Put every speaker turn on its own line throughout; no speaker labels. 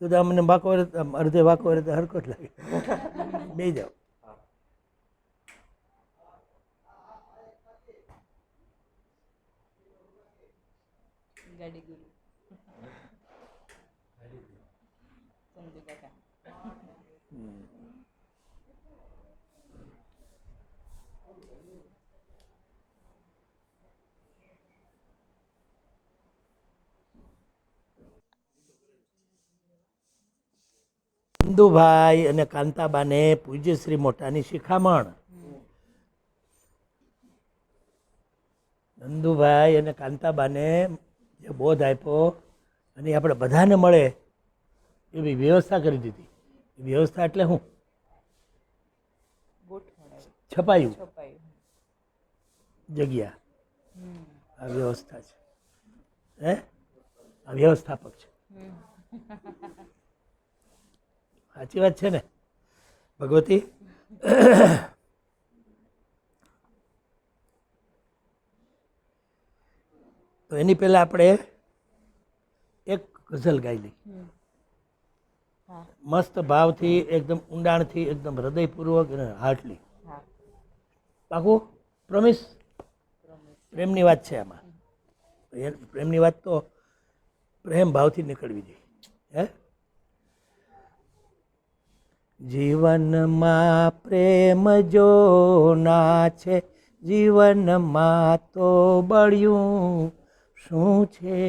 તો અમને વાંકો અડધે વાંકો તો હરકો જ લાગે. બે જાઓ.
ગાડી ગુરુ સમજુ કાકા.
નંદુભાઈ અને કાંતાબાને પૂજ્યશ્રી મોટાની શિખામણ. નંદુભાઈ અને કાંતાબાને જે બોધ આપ્યો અને આપણે બધાને મળે એવી વ્યવસ્થા કરી દીધી. વ્યવસ્થા એટલે શું? છપાયું જગ્યા. આ વ્યવસ્થા છે. હે આ વ્યવસ્થાપક છે. સાચી વાત છે ને ભગવતી? તો એની પહેલા આપણે એક ગઝલ ગાઈ લઈ, મસ્ત ભાવથી, એકદમ ઊંડાણથી, એકદમ હૃદયપૂર્વક અને હાર્ટલી. પાકું? પ્રોમિસ? પ્રેમની વાત છે આમાં. પ્રેમની વાત તો પ્રેમ ભાવથી નીકળવી જોઈએ. હે જીવનમાં પ્રેમ જો ના છે, જીવનમાં તો બળ્યું શું છે?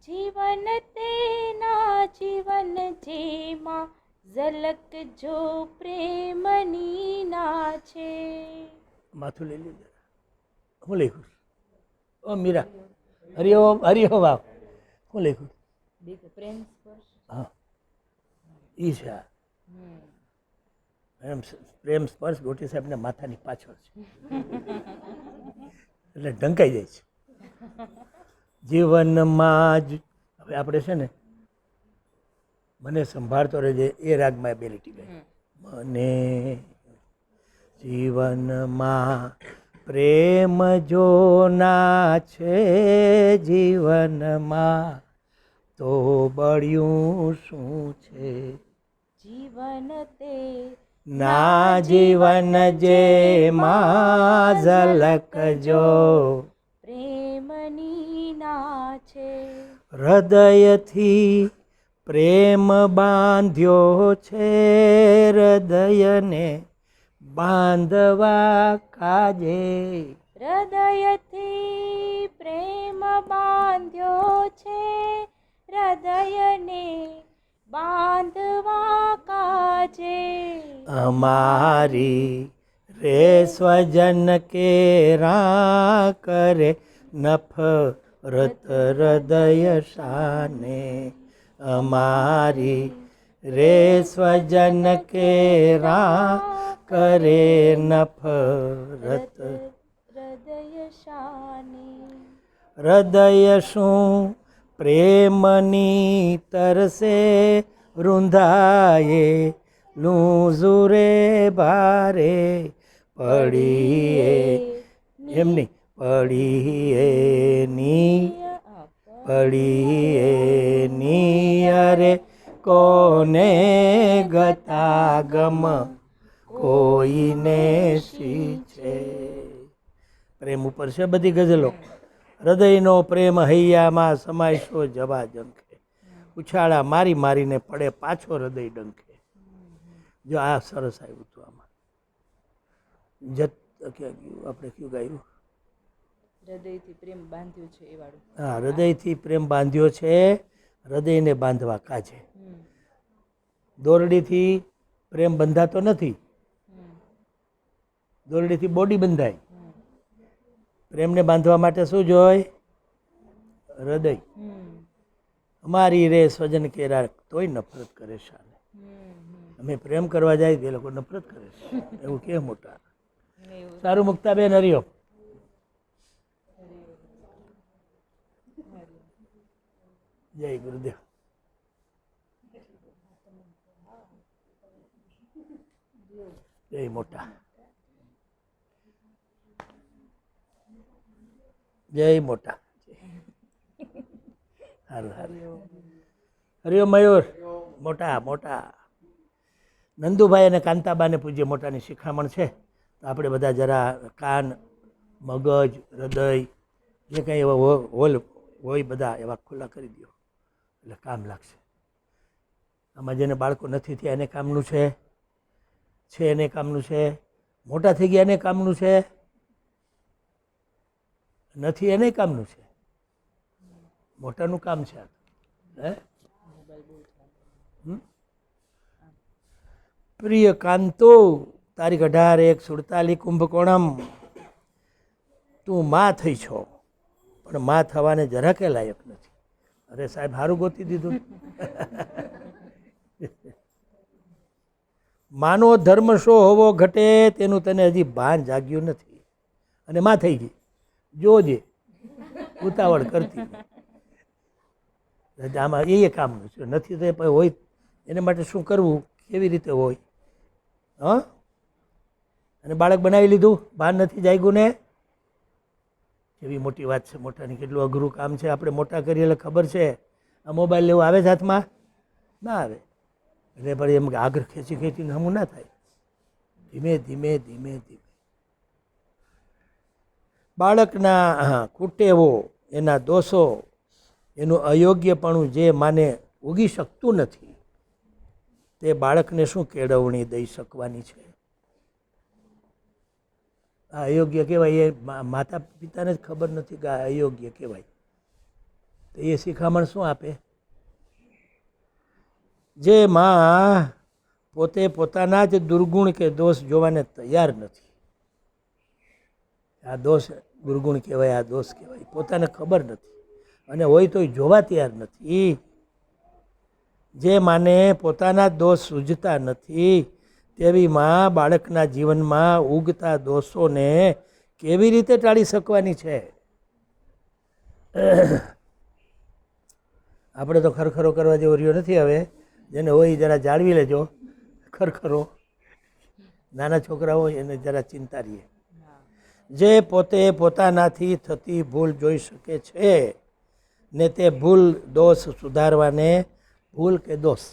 જીવન તેના જીવન જેમાં ઝલક જો પ્રેમની ના છે.
માથું લઈ લીધું. હું લખ્યું? ઓ મીરા, હરિઓમ હરિઓમ. આવ હું લખ્યું?
પ્રેમ સ્પર્શ.
હા ઈ છે આ. પ્રેમ સ્પર્શ ગોટી સાહેબને માથાની પાછળ છે એટલે ઢંકાઈ જાય છે. જીવનમાં જ હવે આપણે છે ને મને સંભાળતો રહેજે એ રાગમાં એબિલિટી ગાય. મને જીવનમાં પ્રેમ જો ના છે, જીવનમાં તો બળ્યું શું છે?
જીવન તે
ના જીવન જેમાં ઝલક જો
પ્રેમની ના છે.
હૃદયથી પ્રેમ બાંધ્યો છે, હૃદયને બાંધવા કાજે.
હૃદયથી પ્રેમ બાંધ્યો છે, હૃદયને બાંધવા કાજે.
અમારી રે સ્વજન કેરા કરે, નફરત હૃદય શાને. અમારી રે સ્વજન કેરા કરે, નફરત
હૃદય શાને.
હૃદય શું પ્રેમની તરસે, રૂંધાએ લૂઝુરે ભારે પડીએ. એમની પડીએ નિયરે કોને ગતાગમ કોઈને છે. પ્રેમ ઉપર છે બધી ગઝલો. હૃદયનો પ્રેમ હૈયામાં સમાયશો જવા જંખે, ઉછાળા મારી મારીને પડે પાછો હૃદય ડંખે. જો આ સરસ આવ્યું હતું આમાં. આપણે કયું ગાયું?
હૃદયથી પ્રેમ બાંધ્યો છે એ વાળું.
હા, હૃદયથી પ્રેમ બાંધ્યો છે, હૃદયને બાંધવા કાજે. દોરડીથી પ્રેમ બંધાતો નથી, દોરડીથી બોડી બંધાય. પ્રેમને બાંધવા માટે શું જોય? હૃદય. અમારી રે સ્વજન કેરા તોય નફરત કરે શાને. અમે પ્રેમ કરવા જાય તે લોકો નફરત કરે છે, એવું કે મોટા. સારું મુક્તાબેન, હરિયો. જય ગુરુદેવ. જય મોટા. જય મોટા. સારું સારું. હરિઓમ મયુર. મોટા મોટા નંદુભાઈ અને કાંતાબાને પૂજ્ય મોટાની શિખામણ છે. તો આપણે બધા જરા કાન, મગજ, હૃદય જે કંઈ એવા હોલ હોય બધા એવા ખુલ્લા કરી દો એટલે કામ લાગશે. આમાં જેને બાળકો નથી થયા એને કામનું છે એને કામનું છે, મોટા થઈ ગયા એને કામનું છે, નથી એને કામનું છે. મોટાનું કામ છે આ. હે પ્રિય કાંતો, તારીખ 18/1/47 કુંભકોણમ. તું માં થઈ છો પણ માં થવાને જરાકે લાયક નથી. અરે સાહેબ સારું ગોતી દીધું. માનો ધર્મ શો હોવો ઘટે તેનું તને હજી ભાન જાગ્યું નથી અને માં થઈ ગઈ. જોજે ઉતાવળ કરતી. આમાં એ કામનું છે. નથી તો એ હોય એને માટે શું કરવું, કેવી રીતે હોય? હા, અને બાળક બનાવી લીધું, ભાન નથી જાગ્યું ને. કેવી મોટી વાત છે. મોટાની કેટલું અઘરું કામ છે. આપણે મોટા કરીએ એટલે ખબર છે. આ મોબાઈલ લેવું આવે છે હાથમાં? ના આવે. એટલે પણ એમ આગળ ખેંચી ખેંચીને હમું ના થાય. ધીમે ધીમે ધીમે ધીમે બાળકના કુટેવો, એના દોષો, એનું અયોગ્યપણું જે માને ઉગી શકતું નથી તે બાળકને શું કેળવણી દઈ શકવાની છે? આ અયોગ્ય કહેવાય. એ માતા પિતાને જ ખબર નથી કે આ અયોગ્ય કહેવાય. તો એ શિખામણ શું આપે? જે માં પોતે પોતાના જ દુર્ગુણ કે દોષ જોવાને તૈયાર નથી. આ દોષ દુર્ગુણ કહેવાય, આ દોષ કહેવાય. પોતાને ખબર નથી અને હોય તોય જોવા તૈયાર નથી. જે માને પોતાના દોષ સૂઝતા નથી તેવી માં બાળકના જીવનમાં ઉગતા દોષોને કેવી રીતે ટાળી શકવાની છે? આપણે તો ખરખરો કરવા જેવો રહ્યો નથી. હવે જેને હોય જરા જાળવી લેજો ખરખરો. નાના છોકરા હોય એને જરા ચિંતા રહીએ. જે પોતે પોતાનાથી થતી ભૂલ જોઈ શકે છે ને તે ભૂલ દોષ સુધારવાને, ભૂલ કે દોષ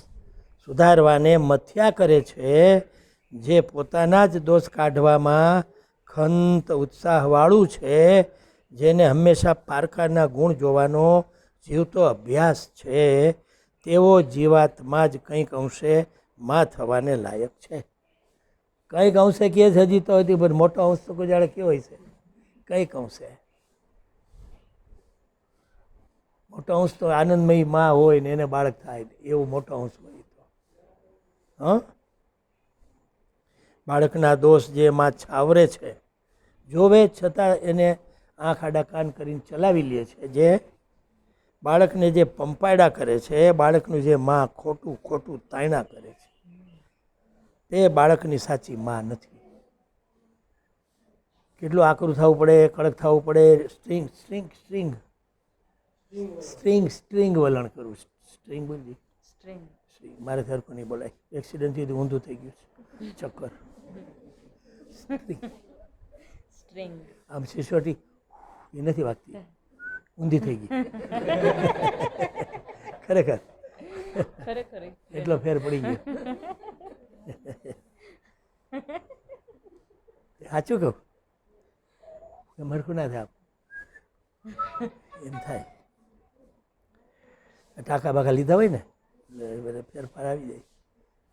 સુધારવાને મથ્યા કરે છે, જે પોતાના જ દોષ કાઢવામાં ખંત ઉત્સાહવાળું છે, જેને હંમેશા પારકાના ગુણ જોવાનો જીવતો અભ્યાસ છે, તેવો જીવાત્મા જ કંઈક અંશે માં થવાને લાયક છે. કંઈક અંશે કહે છે હજી તો હતી, પણ મોટો અંશ તો કોઈ જાણે કેવો હોય છે? કંઈક અંશે. મોટો અંશ તો આનંદમયી માં હોય ને એને બાળક થાય એવું મોટો અંશ હોય. તો બાળકના દોષ જે માં છાવરે છે, જોવે છતાં એને આંખ આડા કાન કરીને ચલાવી લે છે, જે બાળકને જે પંપાયડા કરે છે, બાળકનું જે માં ખોટું ખોટું તાયણા કરે છે, તે બાળકની સાચી માં નથી. કેટલું આકરું થવું પડે, કડક થવું પડે, string string string string string વલણ કરવું. સ્ટ્રિંગ બોલજી.
સ્ટ્રિંગ.
મારે સરખું નહીં બોલાય. એક્સિડન્ટથી ઊંધું થઈ ગયું છે ચક્કર.
સ્ટ્રિંગ.
આમ સિસોટી એ નથી વાગતી, ઊંધી થઈ ગઈ. ખરેખર
ખરેખર
એટલો ફેર પડી ગયો. સાચું કહું મરખું ના થાય એમ થાય. ટાંકા બાકા લીધા હોય ને એટલે ફેરફાર આવી જાય.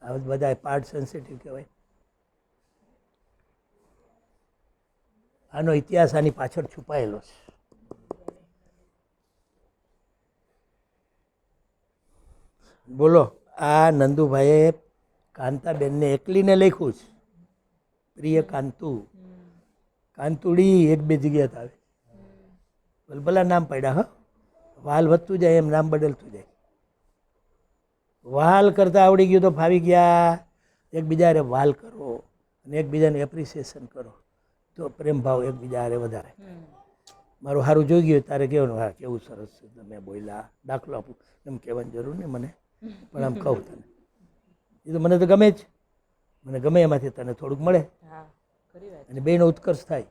આ બધા પાર્ટ સેન્સિટિવ કહેવાય. આનો ઇતિહાસ આની પાછળ છુપાયેલો છે. બોલો, આ નંદુભાઈએ કાંતાબેનને એકલીને લખ્યું છે. પ્રિય કાંતુ, કાંતુડી એક બે જગ્યા આવે. ભલા નામ પડ્યા. હા, વાલ વધતું જાય એમ નામ બદલતું જાય. વાલ કરતા આવડી ગયું તો ફાવી ગયા. એકબીજા હારે વાલ કરો અને એકબીજાને એપ્રિસિએશન કરો તો પ્રેમ ભાવ એકબીજા હારે વધારે. મારું સારું જોઈ ગયું તારે કહેવાનું, હા કેવું સરસ છે તમે બોલ્યા. દાખલો આપું એમ કહેવાની જરૂર નહીં મને, પણ આમ કહું તને. એ તો મને તો ગમે જ. મને ગમે એમાંથી તને થોડુંક મળે અને બેનો ઉત્કર્ષ થાય.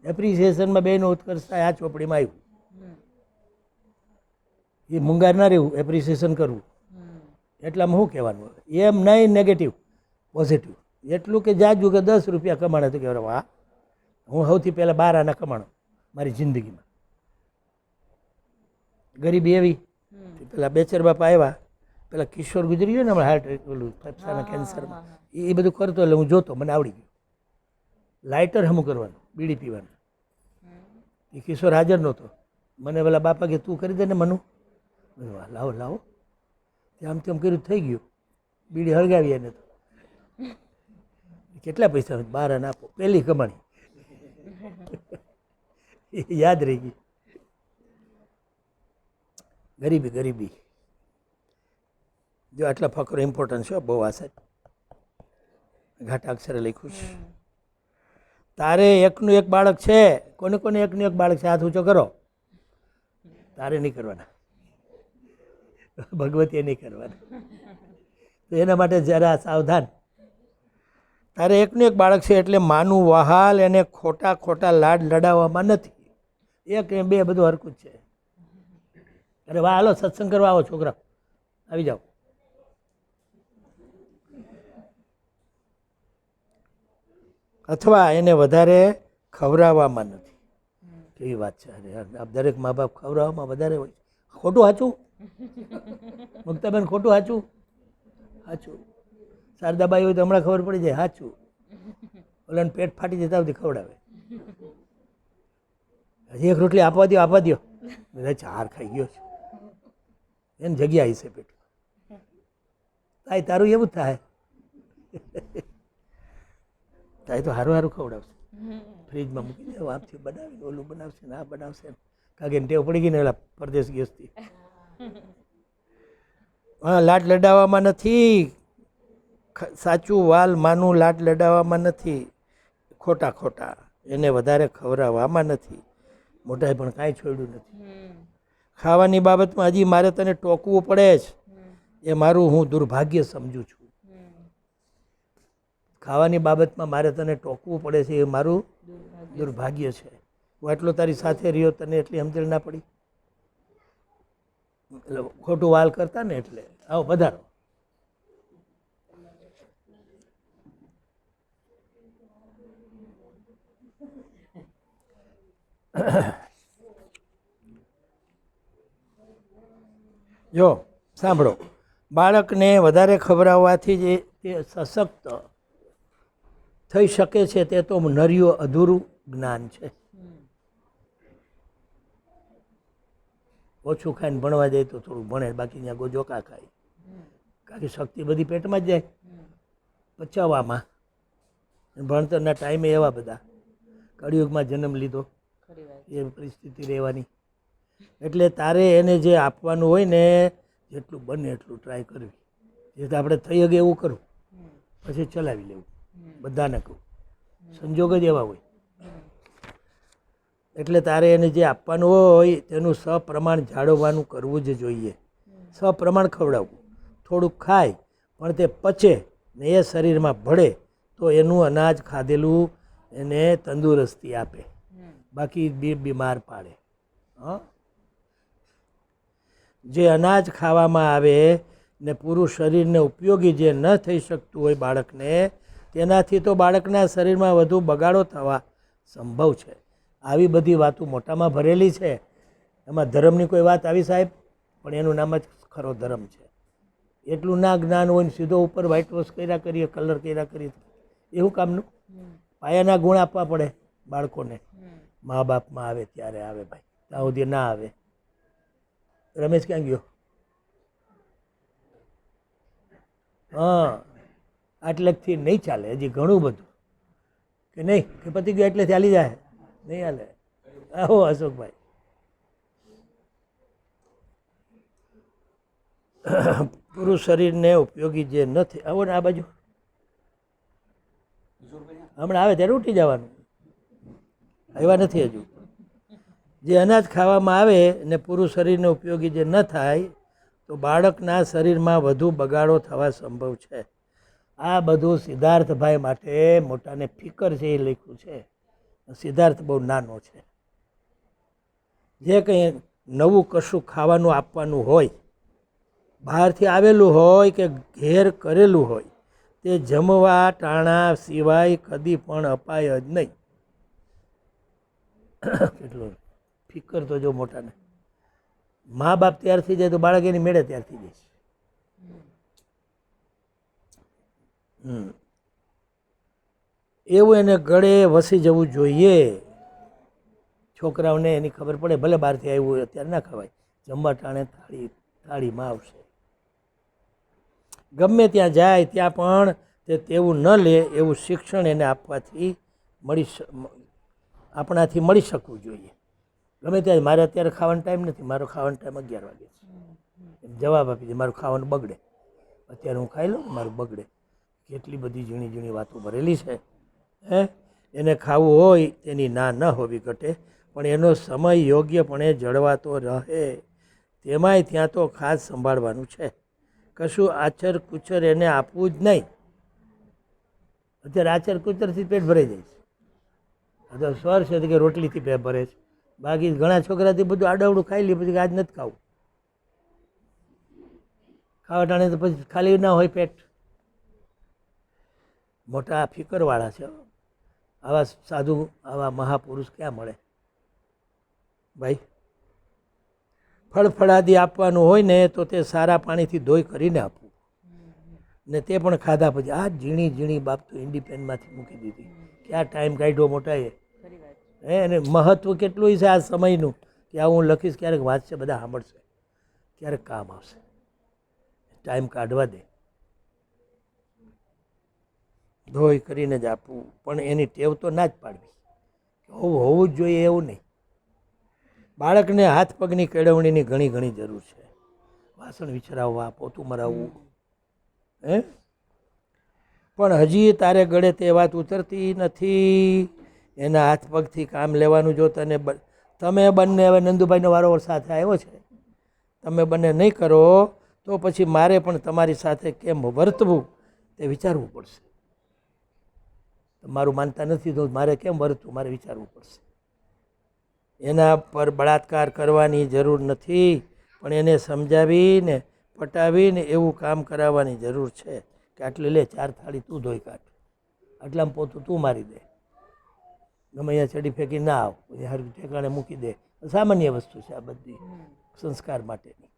એપ્રિસિએશનમાં બેનો ઉત્કર્ષ થાય. આ ચોપડીમાં આવ્યું. એ મૂંગાર ના રહેવું, એપ્રિસિએશન કરવું. એટલામાં શું કહેવાનું એમ નહીં નેગેટિવ પોઝિટિવ એટલું કે જાજુ કે 10 રૂપિયા કમાણા તો કહેવાય વાહ હું સૌથી પહેલાં 12 આના કમાણો મારી જિંદગીમાં ગરીબી એવી પેલા બેચર બાપા આવ્યા પેલા કિશોર ગુજરી ગયો ને હમણાં હાર્ટ ઓલું ફેફસાના કેન્સરમાં એ બધું કરતો એટલે હું જોતો મને આવડી ગયું લાઇટર હમું કરવાનું બીડી પીવાનું એ કિશોર હાજર નહોતો મને પેલા બાપા કે તું કરી દે ને મનું લાવો લાવો આમ તેમ કર્યું થઈ ગયું બીડી હળગાવી એને તો કેટલા પૈસા 12 આના આપો પહેલી કમાણી યાદ રહી ગઈ ગરીબી ગરીબી જો આટલા ફકરો ઇમ્પોર્ટન્ટ છે બહુ આ સાહેબ ઘાટા અક્ષરે લખ્યું છે તારે એકનું એક બાળક છે કોને કોને એકનું એક બાળક છે હાથ ઊંચો કરો તારે નહીં કરવાના ભગવતીએ નહીં કરવાના તો એના માટે જરા સાવધાન તારે એકનું એક બાળક છે એટલે માનું વહાલ એને ખોટા ખોટા લાડ લડાવવામાં નથી એક ને બે બધું હરકું જ છે અરે વાહ હાલો સત્સંગ કરવા આવો છોકરા આવી જાઓ અથવા એને વધારે ખવડાવવામાં નથી કેવી વાત છે અરે આપ દરેક મા બાપ ખવડાવવામાં વધારે હોય ખોટું સાચું મુક્તાબેન ખોટું સાચું સાચું શારદાબાઈ હોય તો હમણાં ખબર પડી જાય સાચું ઓલાને પેટ ફાટી જતા સુધી ખવડાવે હજી એક રોટલી આપવા દો બધા 4 ખાઈ ગયો છે એને જગ્યા હશે પેટમાં તાય તારું એવું જ થાય તાય તો સારું સારું ખવડાવશે ફ્રીજમાં મૂકી દે આપથી બનાવીને ઓલું બનાવશે ને આ બનાવશે કારણ કે ટેવ પડી ગઈ ને ઓલા પરદેશ ગેસથી હા લાડ લડાવવામાં નથી સાચું વાલ માનું લાડ લડાવવામાં નથી ખોટા ખોટા એને વધારે ખવડાવવામાં નથી મોટાએ પણ કાંઈ છોડ્યું નથી ખાવાની બાબતમાં હજી મારે તને ટોકવું પડે છે એ મારું હું દુર્ભાગ્ય સમજું છું ખાવાની બાબતમાં મારે તને ટોકવું પડે છે એ મારું દુર્ભાગ્ય છે હું એટલો તારી સાથે રહ્યો તને એટલી સમજણ ના પડી એટલે ખોટું વાલ કરતા ને એટલે આવો પધારો જો સાંભળો બાળકને વધારે ખવડાવવાથી જ તે સશક્ત થઈ શકે છે તે તો નર્યું અધૂરું જ્ઞાન છે ઓછું ખાઈને ભણવા જાય તો થોડું ભણે બાકી ત્યાં ગોજોકા ખાય કારણ કે શક્તિ બધી પેટમાં જ જાય પચાવવામાં ભણતરના ટાઈમે એવા બધા કળિયુગમાં જન્મ લીધો એ પરિસ્થિતિ રહેવાની એટલે તારે એને જે આપવાનું હોય ને જેટલું બને એટલું ટ્રાય કરવી જે આપણે થઈ શકે એવું કરું પછી ચલાવી લેવું બધાને કહું સંજોગ જ એવા હોય એટલે તારે એને જે આપવાનું હોય તેનું સપ્રમાણ જાળવવાનું કરવું જ જોઈએ સપ્રમાણ ખવડાવવું થોડુંક ખાય પણ તે પચે ને એ શરીરમાં ભળે તો એનું અનાજ ખાધેલું એને તંદુરસ્તી આપે બાકી બીમાર પાડે હા જે અનાજ ખાવામાં આવે ને પૂરું શરીરને ઉપયોગી જે ન થઈ શકતું હોય બાળકને તેનાથી તો બાળકના શરીરમાં વધુ બગાડો થવા સંભવ છે આવી બધી વાતો મોટામાં ભરેલી છે એમાં ધર્મની કોઈ વાત આવી સાહેબ પણ એનું નામ જ ખરો ધર્મ છે એટલું ના જ્ઞાન હોય ને સીધો ઉપર વ્હાઇટ વોશ કર્યા કરીએ કલર કર્યા કરીએ એવું કામનું પાયાના ગુણ આપવા પડે બાળકોને મા બાપમાં આવે ત્યારે આવે ભાઈ ત્યાં સુધી ના આવે રમેશ ક્યાં ગયો હા આટલેથી નહીં ચાલે હજી ઘણું બધું કે નહીં કે પતિ ગયો એટલે ચાલી જાય નહીં હાલે આવો અશોકભાઈ પૂરું શરીરને ઉપયોગી જે નથી આવો ને આ બાજુ હમણાં આવે ત્યારે ઉઠી જવાનું આવ્યા નથી હજુ જે અનાજ ખાવામાં આવે ને પૂરું શરીરને ઉપયોગી જે ન થાય તો બાળકના શરીરમાં વધુ બગાડો થવા સંભવ છે આ બધું સિદ્ધાર્થભાઈ માટે મોટાને ફિકર છે એ લખ્યું છે સિદ્ધાર્થ બહુ નાનો છે જે કંઈ નવું કશું ખાવાનું આપવાનું હોય બહારથી આવેલું હોય કે ઘેર કરેલું હોય તે જમવા ટાણા સિવાય કદી પણ અપાય જ નહીં. કેટલો ફિકર તો જો મોટાને. મા બાપ તૈયાર થઈ જાય તો બાળક એની મેળે તૈયાર થઈ જાય છે. એવું એને ગળે વસી જવું જોઈએ. છોકરાઓને એની ખબર પડે, ભલે બહારથી આવ્યું હોય અત્યારે ના ખવાય, જમવા ટાણે થાળીમાં આવશે. ગમે ત્યાં જાય ત્યાં પણ તે તેવું ન લે એવું શિક્ષણ એને આપવાથી આપણાથી મળી શકવું જોઈએ. ગમે ત્યાં મારે અત્યારે ખાવાનો ટાઈમ નથી, મારો ખાવાનો ટાઈમ 11 વાગે છે, એમ જવાબ આપી દે, મારું ખાવાનું બગડે, અત્યારે હું ખાઈ લઉં મારું બગડે. કેટલી બધી ઝીણી ઝીણી વાતો ભરેલી છે. એને ખાવું હોય તેની ના ન હોવી ઘટે, પણ એનો સમય યોગ્યપણે જળવાતો રહે તેમાંય ત્યાં તો ખાસ સંભાળવાનું છે. કશું આચર કુચર એને આપવું જ નહીં. અત્યારે આચર કુચરથી પેટ ભરાઈ જાય છે. અથવા સ્વર છે કે રોટલીથી પેટ ભરે છે. બાકી ઘણા છોકરાથી બધું આડાવડું ખાઈ લે, પછી આજ નથી ખાવું, ખાવા ટાણે તો પછી ખાલી ના હોય પેટ. મોટા ફિકરવાળા છે આવા સાધુ, આવા મહાપુરુષ ક્યાં મળે ભાઈ? ફળફળાદી આપવાનું હોય ને તો તે સારા પાણીથી ધોઈ કરીને આપવું, ને તે પણ ખાધા પછી. આ ઝીણી ઝીણી બાપ તો ઇન્ડિપેન્ડમાંથી મૂકી દીધી. ક્યાં ટાઈમ કાઢ્યો મોટાએ. એને મહત્વ કેટલું છે આ સમયનું કે આ હું લખીશ, ક્યારેક વાંચશે, બધા સાંભળશે, ક્યારેક કામ આવશે. ટાઈમ કાઢવા દે. ધોઈ કરીને જ આપવું, પણ એની ટેવ તો ના જ પાડવી. હોવું જ જોઈએ એવું નહીં. બાળકને હાથ પગની કેળવણીની ઘણી ઘણી જરૂર છે. વાસણ વિછરાવવા, પોતું મરાવવું, પણ હજી તારે ગળે તે વાત ઉતરતી નથી. એના હાથ પગથી કામ લેવાનું જો તમે બંને, હવે નંદુભાઈનો વારો સાથે આવ્યો છે, તમે બંને નહીં કરો તો પછી મારે પણ તમારી સાથે કેમ વર્તવું તે વિચારવું પડશે. મારું માનતા નથી તો મારે કેમ વર્તવું, મારે વિચારવું પડશે. એના પર બળાત્કાર કરવાની જરૂર નથી, પણ એને સમજાવીને પટાવીને એવું કામ કરાવવાની જરૂર છે કે આટલી લે, 4 થાળી તું ધોઈ કાઢ, આટલામાં પોતું તું મારી દે, ગમે અહીંયા ચડી ફેંકી ના આવ, હર ઠેકાણે મૂકી દે. સામાન્ય વસ્તુ છે આ બધી સંસ્કાર માટેની.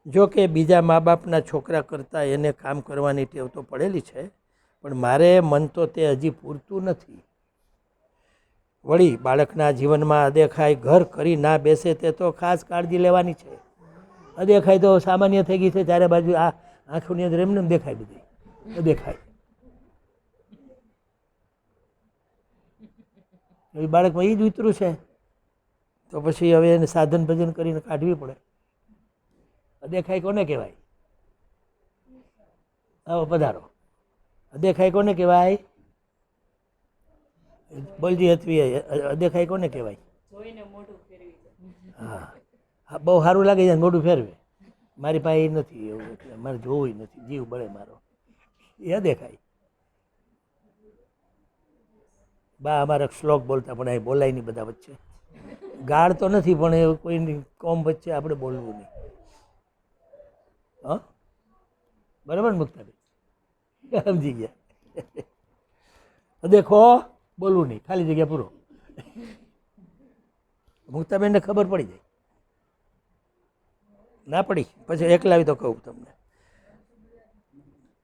જો કે બીજા મા બાપના છોકરા કરતાં એને કામ કરવાની ટેવ તો પડેલી છે, પણ મારે મન તો તે હજી પૂરતું નથી. વળી બાળકના જીવનમાં અદેખાઈ ઘર કરી ના બેસે તે તો ખાસ કાળજી લેવાની છે. અદેખાઈ તો સામાન્ય થઈ ગઈ છે, ચારે બાજુ આ આંખોની અંદર એમને દેખાય, બધી અદેખાઈ. બાળકમાં એ જ ઉતરું છે, તો પછી હવે એને સાધન ભજન કરીને કાઢવી પડે. અદેખાઈ કોને કહેવાય? આવો પધારો. અદેખાઈ કોને કહેવાય? બોલજી હથવી, અદેખાઈ કોને કહેવાય? હા હા, બહુ સારું લાગે છે મોઢું ફેરવે. મારી પાસે એ નથી એવું, એટલે મારે જોવું નથી, જીવ બળે મારો. એ અદેખાઈ. બા અમારા શ્લોક બોલતા, પણ અહીં બોલાય નહીં બધા વચ્ચે. ગાળ તો નથી, પણ એ કોઈની કોમ વચ્ચે આપણે બોલવું નહીં. હા, બરાબર ને મુક્તાભાઈ? સમજી ગયા. દેખો, બોલવું નહીં, ખાલી જગ્યા પૂરો. મુક્તાબેનને ખબર પડી જાય. ના પડી પછી એકલાવી તો કહું તમને.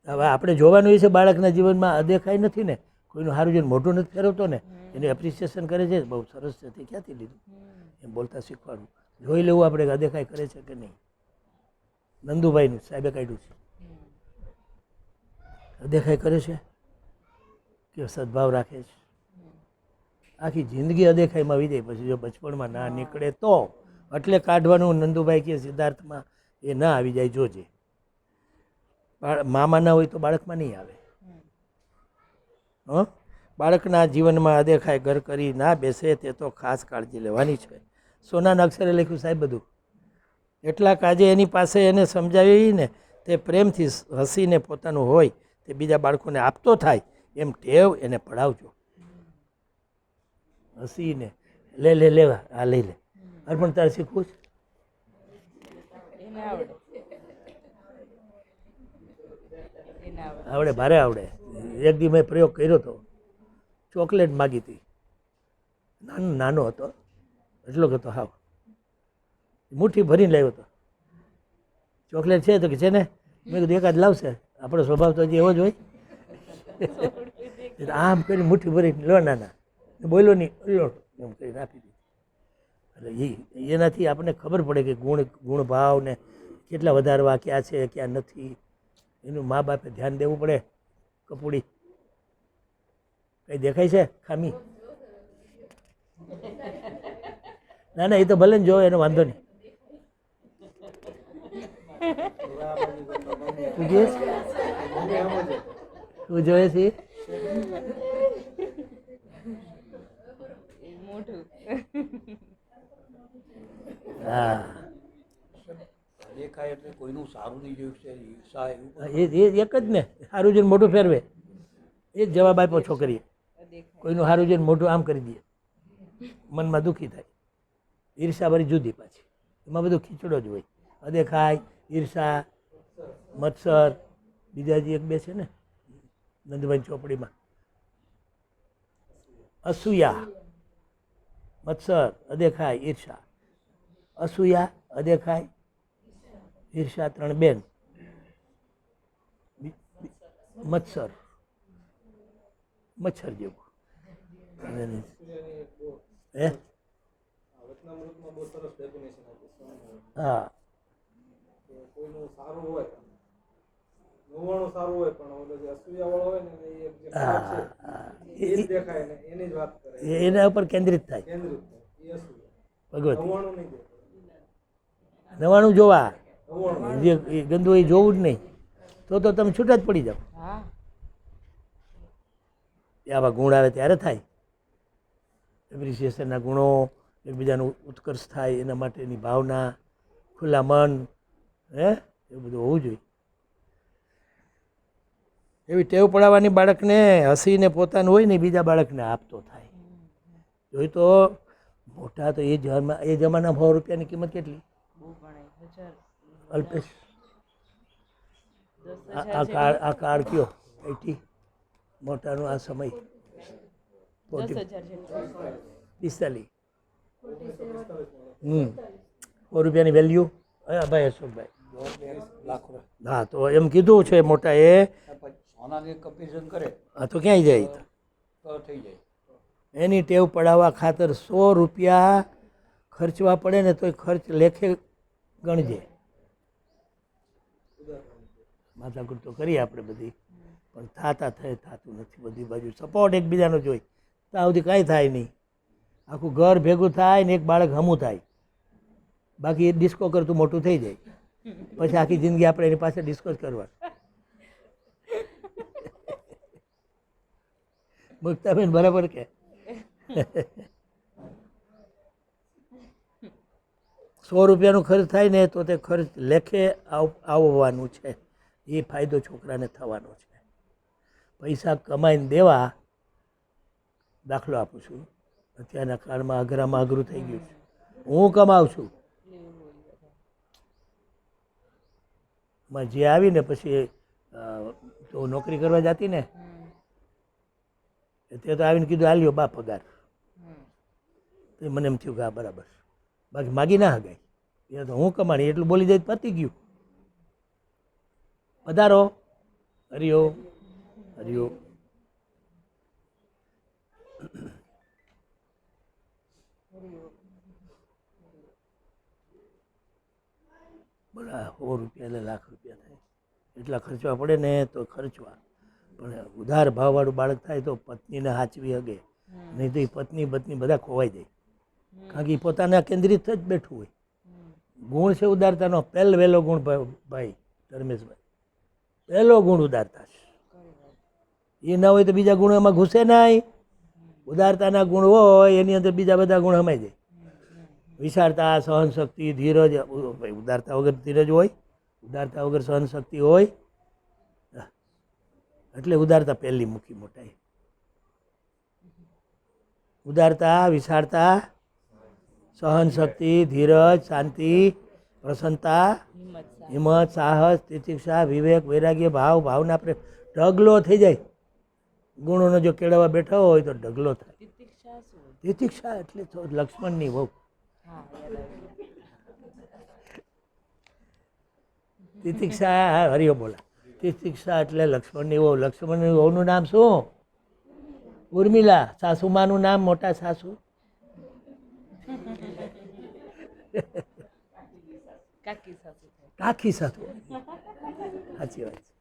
હવે આપણે જોવાનું એ છે બાળકના જીવનમાં અદેખાઈ નથી ને, કોઈનું સારું જોઈને મોઢું નથી ફેરવતો ને, એનું એપ્રિસિએશન કરે છે, બહુ સરસ છે, તે ક્યાંથી લીધું એમ બોલતા શીખવાડવું. જોઈ લેવું આપણે કે અદેખાઈ કરે છે કે નહીં. નંદુભાઈનું સાહેબે કાઢ્યું છે, અદેખાઈ કરે છે કે સદભાવ રાખે છે. આખી જિંદગી અદેખાઈમાં વી જાય, પછી જો બચપણમાં ના નીકળે તો એટલે કાઢવાનું. નંદુભાઈ કે સિદ્ધાર્થમાં એ ના આવી જાય, જોજે. મામા ના હોય તો બાળકમાં નહીં આવે. બાળકના જીવનમાં અદેખાઈ ઘર કરી ના બેસે તે તો ખાસ કાળજી લેવાની છે. સોનાના અક્ષરે લખ્યું સાહેબ બધું. એટલા કાજે એની પાસે એને સમજાવીને તે પ્રેમથી હસીને પોતાનું હોય તે બીજા બાળકોને આપતો થાય એમ ટેવ એને પડાવજો. હસીને લેવા આ લઈ લે. અર્પણ તારે શીખવું છે?
ના આવડે.
આવડે, ભારે આવડે. એક દી મેં પ્રયોગ કર્યો હતો, ચોકલેટ માગી હતી, નાનો હતો, એટલો હતો હાવ, મુઠ્ઠી ભરીને લાવ્યો હતો. ચોકલેટ છે તો કે છે ને, મેં કીધું એકાદ લાવશે, આપણો સ્વભાવ તો હજી એવો જ હોય. આમ કરી મુઠ્ઠી ભરી લો, નાના બોલો નહીં, લો એમ કરીને આપી દીધી. એટલે એનાથી આપણને ખબર પડે કે ગુણ ભાવ ને કેટલા વધારવા, ક્યાં છે ક્યાં નથી, એનું મા બાપે ધ્યાન દેવું પડે. કપૂડી કઈ દેખાય છે ખામી? ના ના, એ તો ભલે ને જોવે, એનો વાંધો નહીં. તું જોઈશ? તું જોયે છે?
એ મોઢું.
હા,
દેખાય એટલે કોઈનું સારું નહીં જોયું છે, ઈર્ષા એવું
એ એક જ ને, સારું જોઈને મોઢું ફેરવે, એ જ જવાબ આપ્યો છોકરીએ.
દેખાય.
કોઈનું સારું જોઈને મોઢું આમ કરી દે, મનમાં દુઃખી થાય. ઈર્ષા ભરી જુદી પાછી, એમાં બધું ખીચડો જ હોય. અદેખાય, ઈર્ષા, મત્સર, બીજા જે એક બે છે ને નંદભાઈ ચોપડીમાં, અસૂયા, મત્સર, અદેખાય, ઈર્ષા. અસૂયા, અદેખાય, ઈર્ષા, ત્રણ બેન, મત્સર, મચ્છર જેવું. હે? હા,
કોઈનું સારું હોય, 99 સારું હોય, પણ ઓલો જે અસૂયાવાળો હોય ને એ એક જે
હા,
ખરાબ
હા.
છે, એ જ દેખાય ને એની જ વાત કરે,
એના ઉપર કેન્દ્રિત થાય.
કેન્દ્રિત થાય. એ અસૂયા.
ભગવતી
99 નહીં દેખાય.
99 જોવા,
99
જે એ ગંદુ એ જોવું જ નહીં, તો તમે છૂટા જ પડી જાઓ.
હા.
એ આવા ગુણ આવે ત્યારે થાય. એપ્રિસિએશનના ગુણો, એકબીજાનું ઉત્કર્ષ થાય એના માટેની ભાવના, ખુલ્લા મન, હે એવું બધું હોવું જોઈએ. એવી ટેવ પડાવવાની બાળકને, હસીને પોતાનું હોય ને બીજા બાળકને આપતો થાય. જોઈ તો મોટા તો એ જમાના 100 રૂપિયાની કિંમત કેટલી?
બહુ ગણાય. 1000.
અલ્પેશ,
10,000
આ કાળ કયો 80 મોટાનો આ સમય
10,000 જેટલું.
45. 100 રૂપિયાની વેલ્યુ. ભાઈ અશોકભાઈ,
લાખો
હા, તો એમ કીધું છે મોટા એ.
સોનાની કમ્પેરિઝન કરે
આ તો ક્યાંય જાય તો
તો થઈ જાય.
એની ટેવ પડાવવા ખાતર 100 રૂપિયા ખર્ચવા પડે ને તોય ખર્ચ લેખે ગણજે. માથાકૂટ તો કરીએ આપણે બધી, પણ થતું નથી. બધી બાજુ સપોર્ટ એકબીજાનો જોઈ તો સુધી કાંઈ થાય નહીં. આખું ઘર ભેગું થાય ને એક બાળક હમું થાય, બાકી એ ડિસ્કો કરતું મોટું થઈ જાય. પછી આખી જિંદગી આપણે એની પાસે ડિસ્કો જ કરવા. મુક્તાબેન બરાબર કે? 100 રૂપિયાનો ખર્ચ થાય ને તો તે ખર્ચ લેખે આવવાનું છે. એ ફાયદો છોકરાને થવાનો છે. પૈસા કમાઈને દેવા, દાખલો આપું છું, અત્યારના કાળમાં અઘરામાં અઘરું થઈ ગયું છે. હું કમાઉં છું, જે આવીને પછી તો નોકરી કરવા જતી ને, તે તો આવીને કીધું આલ્યો બા પગાર. તો મને એમ થયું કે આ બરાબર, બાકી માગી ના હગાય. એ તો હું કમાણી એટલું બોલી જાય પતી ગયું. પધારો. હરિઓમ હરિઓમ. બોલા 100 રૂપિયા એટલે લાખ રૂપિયા થાય, એટલા ખર્ચવા પડે ને તો ખર્ચવા. પણ ઉધાર ભાવવાળું બાળક થાય તો પત્નીને હાચવી હગે, નહીં તો એ પત્ની બધા ખોવાઈ જાય. કારણ કે એ પોતાના કેન્દ્રિત જ બેઠું હોય. ગુણ છે ઉદારતાનો વહેલો ગુણ, ભાઈ ધર્મેશભાઈ, પહેલો ગુણ ઉદારતા છે. એ ના હોય તો બીજા ગુણ એમાં ઘૂસે નહીં. ઉદારતાના ગુણ હોય એની અંદર બીજા બધા ગુણ હમાઈ જાય. વિશાળતા, સહનશક્તિ, ધીરજ. ઉદારતા વગર ધીરજ હોય? ઉદારતા વગર સહનશક્તિ હોય? એટલે ઉદારતા પહેલી મૂકી મોટાઈ. ઉદારતા, વિશાળતા, સહનશક્તિ, ધીરજ, શાંતિ, પ્રસન્નતા,
હિંમત,
હિંમત, સાહસ, તિતિક્ષા, વિવેક, વૈરાગ્ય, ભાવ, ભાવના, પ્રેમ ઢગલો થઈ જાય. ગુણોનો જો કેળવવા બેઠા હોય તો ઢગલો થાય.
તિતિક્ષા શું હોય?
તિતિક્ષા એટલે તો લક્ષ્મણની વહુ.
હા યાદ આવ્યું.
તિતિક્ષા હરિયો બોલા. તિતિક્ષા એટલે લક્ષ્મણની વહુ. લક્ષ્મણની વહુનું નામ શું? ઉર્મિલા. સાસુમાનું નામ મોટા સાસુ
કાકી સાસુ થાય.
કાકી સાસુ. સાચી વાત છે.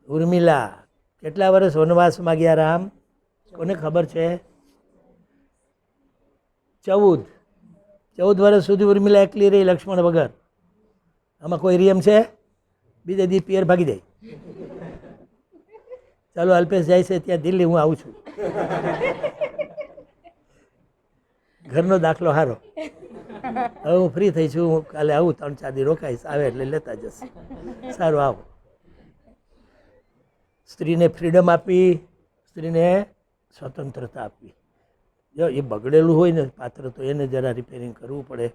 ઉર્મિલા. કેટલા વર્ષ વનવાસમાં ગયા રામ? કોને ખબર છે? 14 વર્ષ સુધી ઉર્મિલા એકલી રહી લક્ષ્મણ વગર. આમાં કોઈ રિયમ છે? બીજે દી પિયર ભાગી જાય. ચાલો અલ્પેશ જાય છે ત્યાં દિલ્હી, હું આવું છું. ઘરનો દાખલો સારો. હવે હું ફ્રી થઈ છું, હું કાલે આવું, 3-4 દી રોકાઈશ, આવે એટલે લેતા જશે. સારું, આવો. સ્ત્રીને ફ્રીડમ આપી, સ્ત્રીને સ્વતંત્રતા આપવી. જો એ બગડેલું હોય ને પાત્ર તો એને જરા રિપેરિંગ કરવું પડે.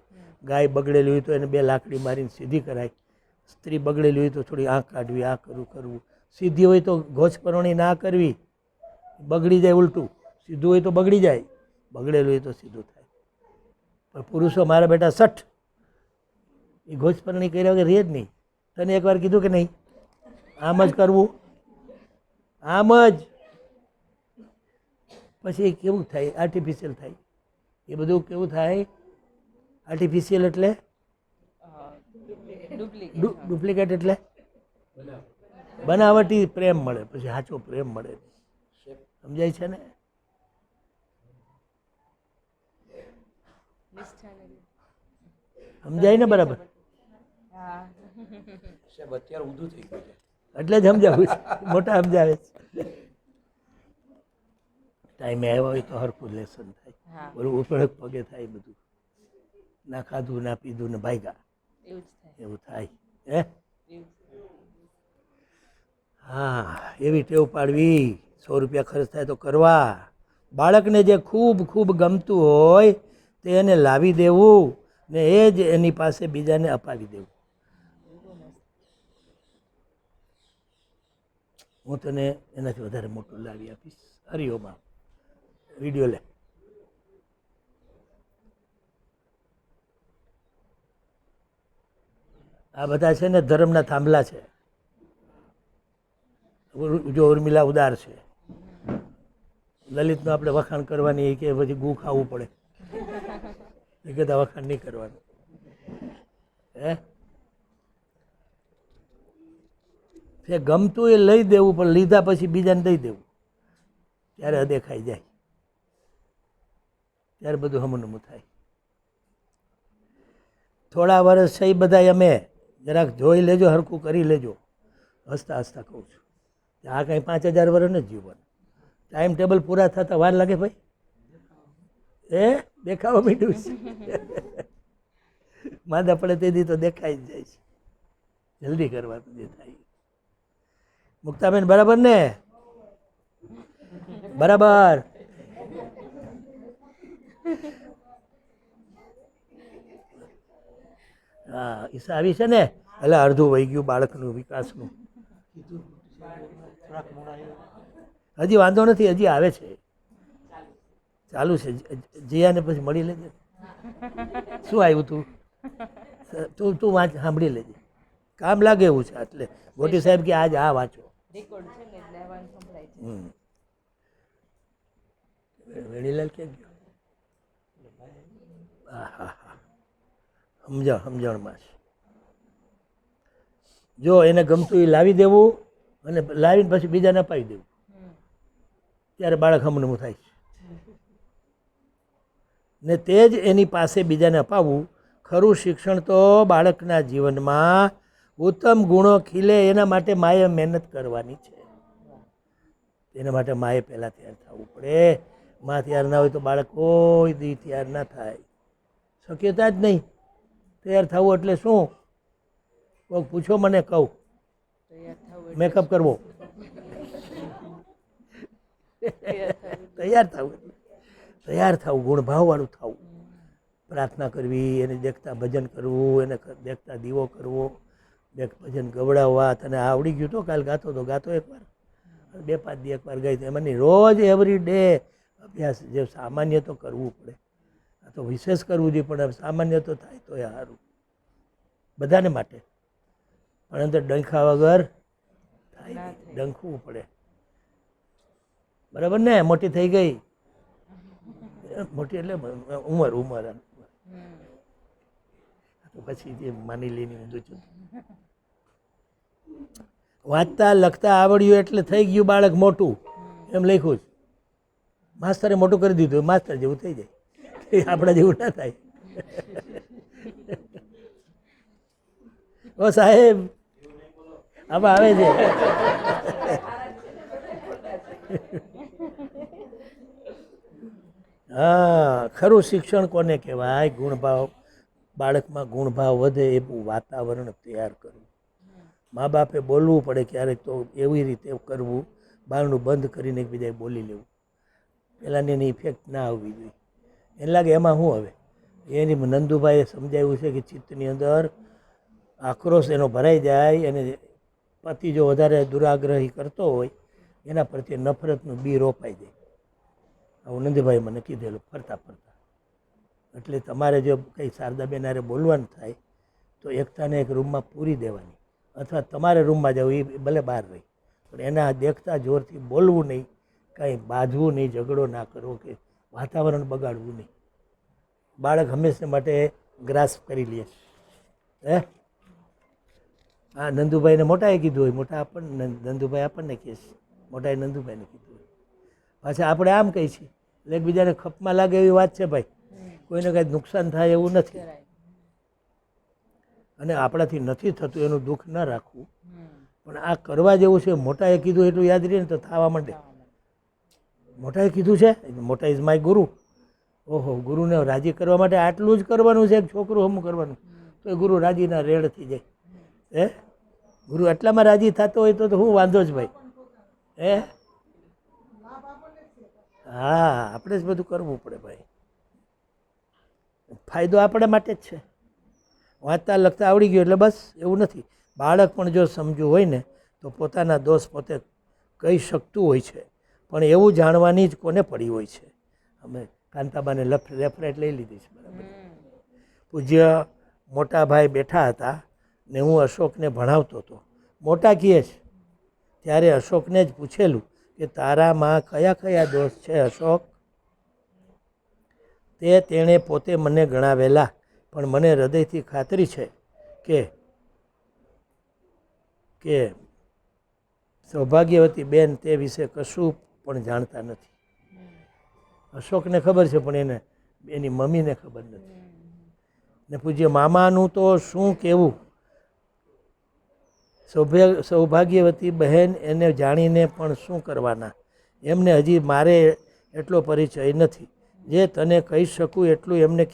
ગાય બગડેલી હોય તો એને 2 લાકડી મારીને સીધી કરાય. સ્ત્રી બગડેલી હોય તો થોડી આંખ કાઢવી, આ કરવું. સીધી હોય તો ઘોષપરણી ના કરવી, બગડી જાય ઉલટું. સીધું હોય તો બગડી જાય, બગડેલું હોય તો સીધું થાય. પણ પુરુષો મારા બેટા 60 એ ઘોષપરણી કર્યા વગર રહે જ નહીં. તને એકવાર કીધું કે નહીં આમ જ કરવું, આમ જ. પછી કેવું થાય? આર્ટિફિશિયલ થાય. એ બધું કેવું થાય? આર્ટિફિશિયલ એટલે ડુપ્લિકેટ એટલે બનાવટી પ્રેમ મળે, પછી સાચો પ્રેમ મળે. સમજાય છે ને? સમજાય ને બરાબર?
સાહેબ અત્યારે ઊંધું થઈ ગયું છે.
એટલે જ સમજાવું છે, મોટા સમજાવે છે. ટાઈમે આવ્યો હોય તો હરખું લેસન થાય.
હા
બોલું ઉપરક પગે થાય બધું. ના ખાધું ના પીધું ને ભાગ્યા,
એવું જ થાય.
એવું થાય. હે?
એવું જ.
હા, એવી ટેવ પાડવી. 100 રૂપિયા ખર્ચ થાય તો કરવા. બાળકને જે ખૂબ ખૂબ ગમતું હોય તે એને લાવી દેવું ને એ જ એની પાસે બીજાને અપાવી દેવું. હું તને એનાથી વધારે મોટું લાવી આપીશ. હરિઓમાં વિડીયો લે. આ બધા છે ને ધર્મના થાંભલા છે. જો ઉર્મિલા ઉદાર છે, લલિતનું આપણે વખાણ કરવાની કે પછી ગુ ખાવું પડે, એ કદાચ વખાણ નહીં કરવાનું. હે? જે ગમતું એ લઈ દેવું, પણ લીધા પછી બીજાને દઈ દેવું, ત્યારે અદેખાઈ જાય, ત્યારે બધું હમનમું થાય. થોડા વર્ષ છે એ બધા અમે જરાક જોઈ લેજો, હરખું કરી લેજો. હસતા હસતા કહું છું, આ કંઈ 5000 વર્ષ જ જીવન. ટાઈમ ટેબલ પૂરા થતા વાર લાગે ભાઈ? એ દેખાવા માંડ્યું છે. માંદા પડે તેથી તો દેખાઈ જ જાય છે. જલ્દી કરવાનું જે થાય. મુક્તાબેન બરાબર ને? બરાબર. હા, ઈસા આવી છે ને, એટલે અડધું વહી ગયું બાળકનું વિકાસનું. હજી વાંધો નથી, હજી આવે છે, ચાલુ છે. જીયાને પછી મળી લેજે. શું આવ્યું તું વાંચ, સાંભળી લેજે, કામ લાગે એવું છે. એટલે ગોટી સાહેબ કે આજ આ વાંચો.
રેકોર્ડ છે ને એટલે અવાજ સંભળાય છે.
વેણીલાલ ક્યાં ગયો? હા હા હા, સમજણમાં છે. જો એને ગમતું એ લાવી દેવું અને લાવીને પછી બીજાને અપાવી દેવું, ત્યારે બાળક હમણું થાય છે. ને તે જ એની પાસે બીજાને અપાવવું ખરું શિક્ષણ. તો બાળકના જીવનમાં ઉત્તમ ગુણો ખીલે એના માટે માએ મહેનત કરવાની છે. એના માટે માએ પહેલાં તૈયાર થવું પડે. માં તૈયાર ના હોય તો બાળક કોઈ દી તૈયાર ના થાય, શક્યતા જ નહીં. તૈયાર થવું એટલે શું? કોઈક પૂછો મને, કહું.
તૈયાર થવું
મેકઅપ કરવો. તૈયાર થવું, તૈયાર થવું, ગુણભાવવાળું થવું. પ્રાર્થના કરવી, એને દેખતા ભજન કરવું, એને દેખતા દીવો કરવો, દેખ ભજન ગવડાવવા. તને આવડી ગયું તો કાલ ગાતો એકવાર, 2-5 દી એકવાર ગાઈ. એમાંની રોજ એવરી ડે અભ્યાસ. જે સામાન્ય તો કરવું પડે, આ તો વિશેષ કરવું જોઈએ, પણ સામાન્ય તો થાય તો એ સારું બધાને માટે. પણ અંદર ડંખા વગર થાય નહીં, ડંખવું પડે. બરાબર ને? મોટી થઈ ગઈ, મોટી એટલે ઉંમર તો પછી જે માની લઈને ઊંધું છું. વાંચતા લખતા આવડ્યું એટલે થઈ ગયું બાળક મોટું, એમ લખ્યું જ. માસ્તરે મોટું કરી દીધું, માસ્તર જેવું થઈ જાય, આપણા જેવું ના થાય. ઓ સાહેબ, આમાં આવે છે. હા, ખરું શિક્ષણ કોને કહેવાય? ગુણભાવ, બાળકમાં ગુણભાવ વધે એવું વાતાવરણ તૈયાર કરવું. મા બાપે બોલવું પડે ક્યારેક, તો એવી રીતે કરવું, બારણું બંધ કરીને એકબીજાએ બોલી લેવું. પહેલાંની એની ઇફેક્ટ ના આવવી જોઈએ. એને લાગે એમાં શું હવે. એની નંદુભાઈએ સમજાવ્યું છે કે ચિત્તની અંદર આક્રોશ એનો ભરાઈ જાય, અને પતિ જો વધારે દુરાગ્રહી કરતો હોય એના પ્રત્યે નફરતનું બી રોપાઈ જાય. આવું નંદભાઈ મને કીધેલું ફરતા. એટલે તમારે જો કંઈ શારદાબેન હારે બોલવાનું થાય તો એકતાને એક રૂમમાં પૂરી દેવાની, અથવા તમારે રૂમમાં જવું, એ ભલે બહાર રહી, પણ એના દેખતા જોરથી બોલવું નહીં, કાંઈ બાંધવું નહીં, ઝઘડો ના કરવો કે વાતાવરણ બગાડવું નહીં. બાળક હંમેશા માટે ગ્રાસ્પ કરી લે. હે, હા, નંદુભાઈને મોટાએ કીધું હોય, મોટા આપણને, નંદુભાઈ આપણને કહે છે, મોટાએ નંદુભાઈને કીધું હોય. પાછા આપણે આમ કહીએ છીએ, એટલે એકબીજાને ખપમાં લાગે એવી વાત છે ભાઈ. કોઈને કાંઈ નુકસાન થાય એવું નથી, અને આપણાથી નથી થતું એનું દુઃખ ન રાખવું. પણ આ કરવા જેવું છે. મોટાએ કીધું એટલું યાદ રહે ને તો થવા માંડે. મોટાએ કીધું છે, મોટા ઇઝ માય ગુરુ. ઓહો, ગુરુને રાજી કરવા માટે આટલું જ કરવાનું છે, એક છોકરું હમું કરવાનું, તો એ ગુરુ રાજીના રેડ થઈ જાય. હે, ગુરુ એટલામાં રાજી થતો હોય તો હું વાંધો જ ભાઈ. હે, હા, આપણે જ બધું કરવું પડે ભાઈ. ફાયદો આપણા માટે જ છે. વાંચતા લખતા આવડી ગયું એટલે બસ, એવું નથી. બાળક પણ જો સમજવું હોય ને તો પોતાના દોષ પોતે કહી શકતું હોય છે, પણ એવું જાણવાની જ કોને પડી હોય છે. અમે કાંતાબાને રેફરેટ લઈ લીધી છે. બરાબર. પૂજ્ય મોટા ભાઈ બેઠા હતા ને હું અશોકને ભણાવતો હતો. મોટા કહે છે ત્યારે અશોકને જ પૂછેલું કે તારામાં કયા કયા દોષ છે અશોક? તે તેણે પોતે મને ગણાવેલા, પણ મને હૃદયથી ખાતરી છે કે સૌભાગ્યવતી બેન તે વિશે કશું પણ જાણતા નથી. અશોકને ખબર છે, પણ એને એની મમ્મીને ખબર નથી. ને પૂજ્ય મામાનું તો શું કહેવું. સૌભાગ્યવતી બહેન એને જાણીને પણ શું કરવાના. એમને હજી મારે એટલો પરિચય નથી જે તને કહી શકું એટલું એમને